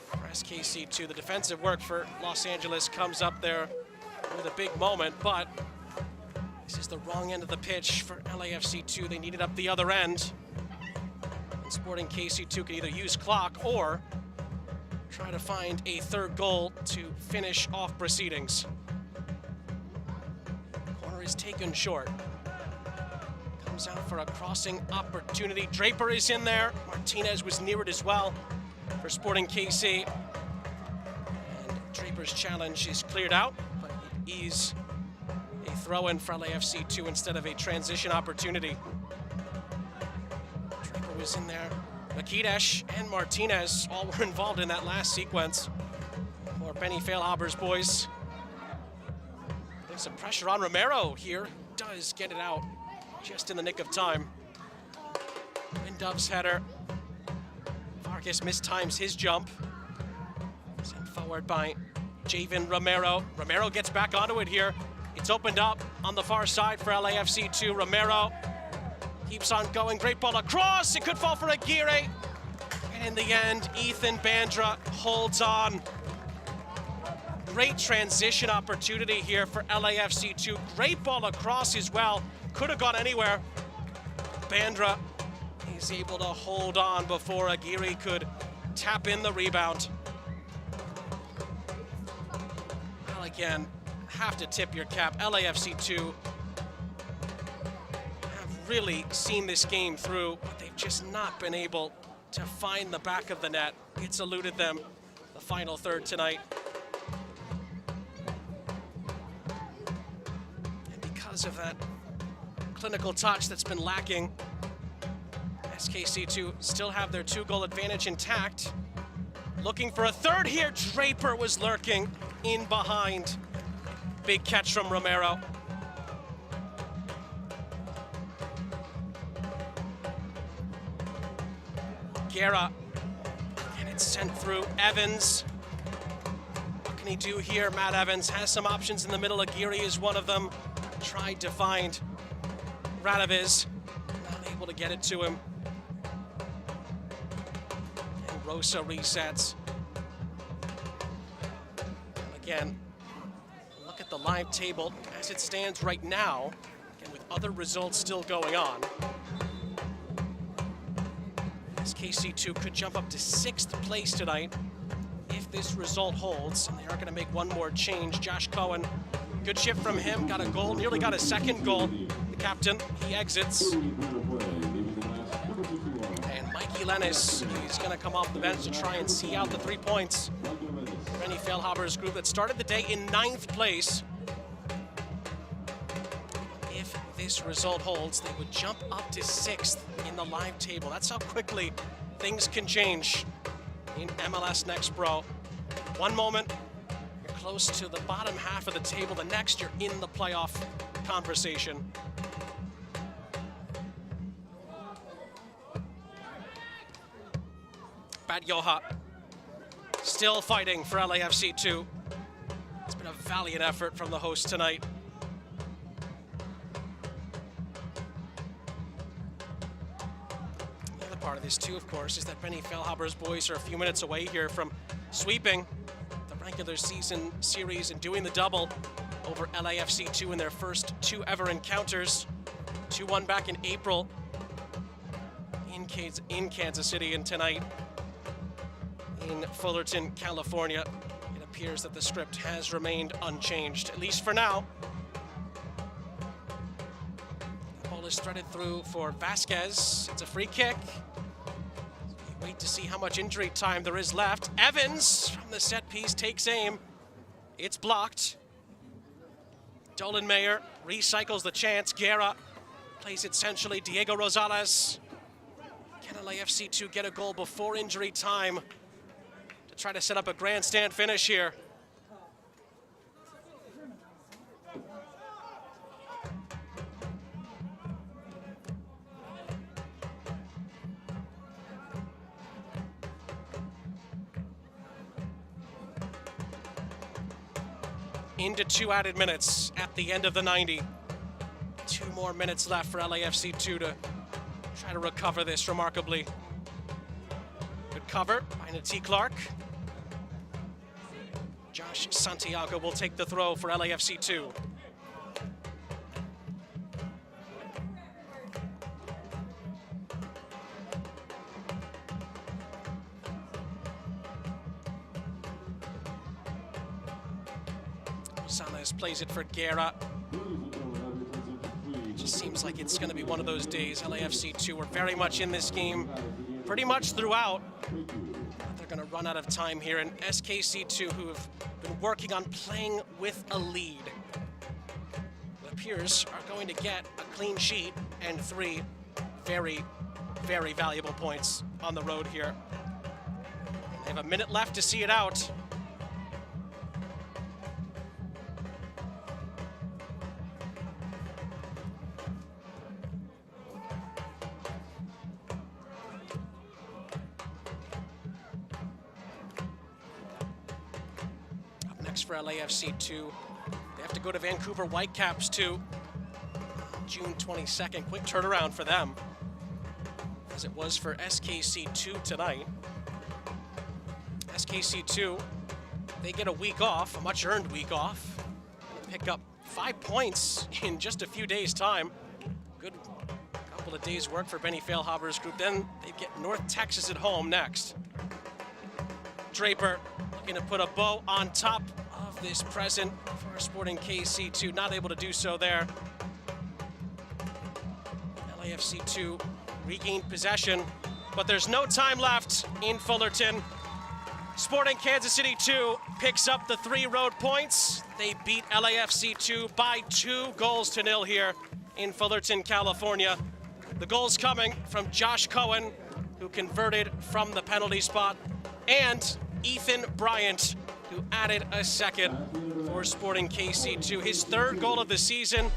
for SKC2. The defensive work for Los Angeles comes up there with a big moment, but this is the wrong end of the pitch for LAFC2. They need it up the other end. Sporting KC2 can either use clock or try to find a third goal to finish off proceedings. is taken short. Comes out for a crossing opportunity. Draper is in there. Martinez was near it as well for Sporting KC. And Draper's challenge is cleared out, but it is a throw-in for LAFC 2 instead of a transition opportunity. Draper was in there. Makidesh and Martinez all were involved in that last sequence for Benny Feilhaber's boys. There's some pressure on Romero here. Does get it out just in the nick of time. Lindove's header. Vargas mistimes his jump. Sent forward by Javen Romero. Romero gets back onto it here. It's opened up on the far side for LAFC 2. Romero keeps on going. Great ball across. It could fall for Aguirre. And in the end, Ethan Bandra holds on. Great transition opportunity here for LAFC 2. Great ball across as well. Could have gone anywhere. Bandra is able to hold on before Aguirre could tap in the rebound. Well, again, have to tip your cap. LAFC 2 have really seen this game through, but they've just not been able to find the back of the net. It's eluded them the final third tonight. And because of that clinical touch that's been lacking, SKC2 still have their 2-goal advantage intact. Looking for a third here. Draper was lurking in behind. Big catch from Romero. Guerra, and it's sent through. Evans, what can he do here? Matt Evans has some options in the middle. Aguirre is one of them. Tried to find Radoviz, not able to get it to him. And Rosa resets. And again, look at the live table as it stands right now, again, with other results still going on. SKC2 could jump up to 6th place tonight if this result holds, and they are going to make one more change. Josh Cohen, good shift from him, got a goal, nearly got a second goal. The captain, he exits. And Mikey Lennis, he's going to come off the bench to try and see out the 3 points. Benny Feilhaber's group that started the day in 9th place. If this result holds, they would jump up to 6th in the live table. That's how quickly things can change in MLS Next Pro. One moment, you're close to the bottom half of the table. The next, you're in the playoff conversation. Badyoha still fighting for LAFC 2. It's been a valiant effort from the host tonight. The other part of this too, of course, is that Benny Feilhaber's boys are a few minutes away here from sweeping the regular season series and doing the double over LAFC 2 in their first 2 ever encounters. 2-1 back in April in Kansas City, and tonight in Fullerton, California. It appears that the script has remained unchanged, at least for now. The ball is threaded through for Vasquez. It's a free kick. Wait to see how much injury time there is left. Evans from the set piece takes aim. It's blocked. Dolan Mayer recycles the chance. Guerra plays it centrally. Diego Rosales. Can LAFC 2 get a goal before injury time to try to set up a grandstand finish here? Into 2 added minutes at the end of the 90. 2 more minutes left for LAFC 2 to try to recover this remarkably. Good cover by Nati Clark. Josh Santiago will take the throw for LAFC 2. Rosales plays it for Guerra. Seems like it's going to be one of those days. LAFC2 were very much in this game pretty much throughout. But they're going to run out of time here. And SKC2, who have been working on playing with a lead, it appears are going to get a clean sheet and 3 very, very valuable points on the road here. They have a minute left to see it out. Up next for LAFC2, they have to go to Vancouver Whitecaps too. June 22nd, quick turnaround for them, as it was for SKC2 tonight. SKC2, they get a week off, a much earned week off, and pick up 5 points in just a few days' time. Good couple of days' work for Benny Feilhaber's group. Then they get North Texas at home next. Draper looking to put a bow on top of this present for Sporting KC2, not able to do so there. LAFC2 regained possession, but there's no time left in Fullerton. Sporting Kansas City 2 picks up the 3 road points. They beat LAFC 2 by 2-0 here in Fullerton, California. The goals coming from Josh Cohen, who converted from the penalty spot, and Ethan Bryant, who added a second for Sporting KC2. His 3rd goal of the season,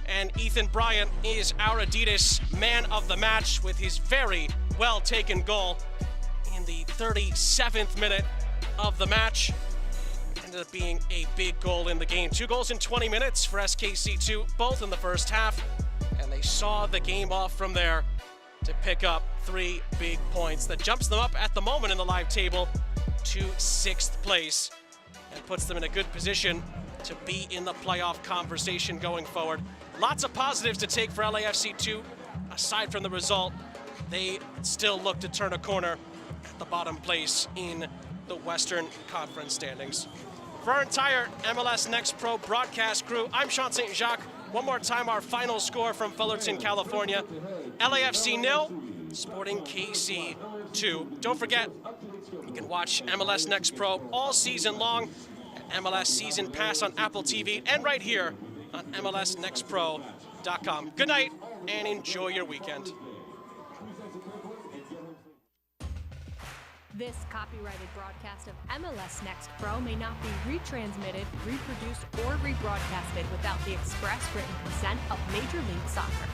and Ethan Bryant is our Adidas man of the match with his very well taken goal in the 37th minute of the match. Ended up being a big goal in the game. 2 goals in 20 minutes for SKC2, both in the first half, and they saw the game off from there to pick up 3 big points. That jumps them up at the moment in the live table to 6th place and puts them in a good position to be in the playoff conversation going forward. Lots of positives to take for LAFC2. Aside from the result, they still look to turn a corner at the bottom place in the Western Conference standings. For our entire MLS Next Pro broadcast crew, I'm Sean St. Jacques. One more time, our final score from Fullerton, California. LAFC 0, Sporting KC 2. Don't forget, you can watch MLS Next Pro all season long at MLS Season Pass on Apple TV and right here on MLSNextPro.com. Good night and enjoy your weekend. This copyrighted broadcast of MLS Next Pro may not be retransmitted, reproduced, or rebroadcasted without the express written consent of Major League Soccer.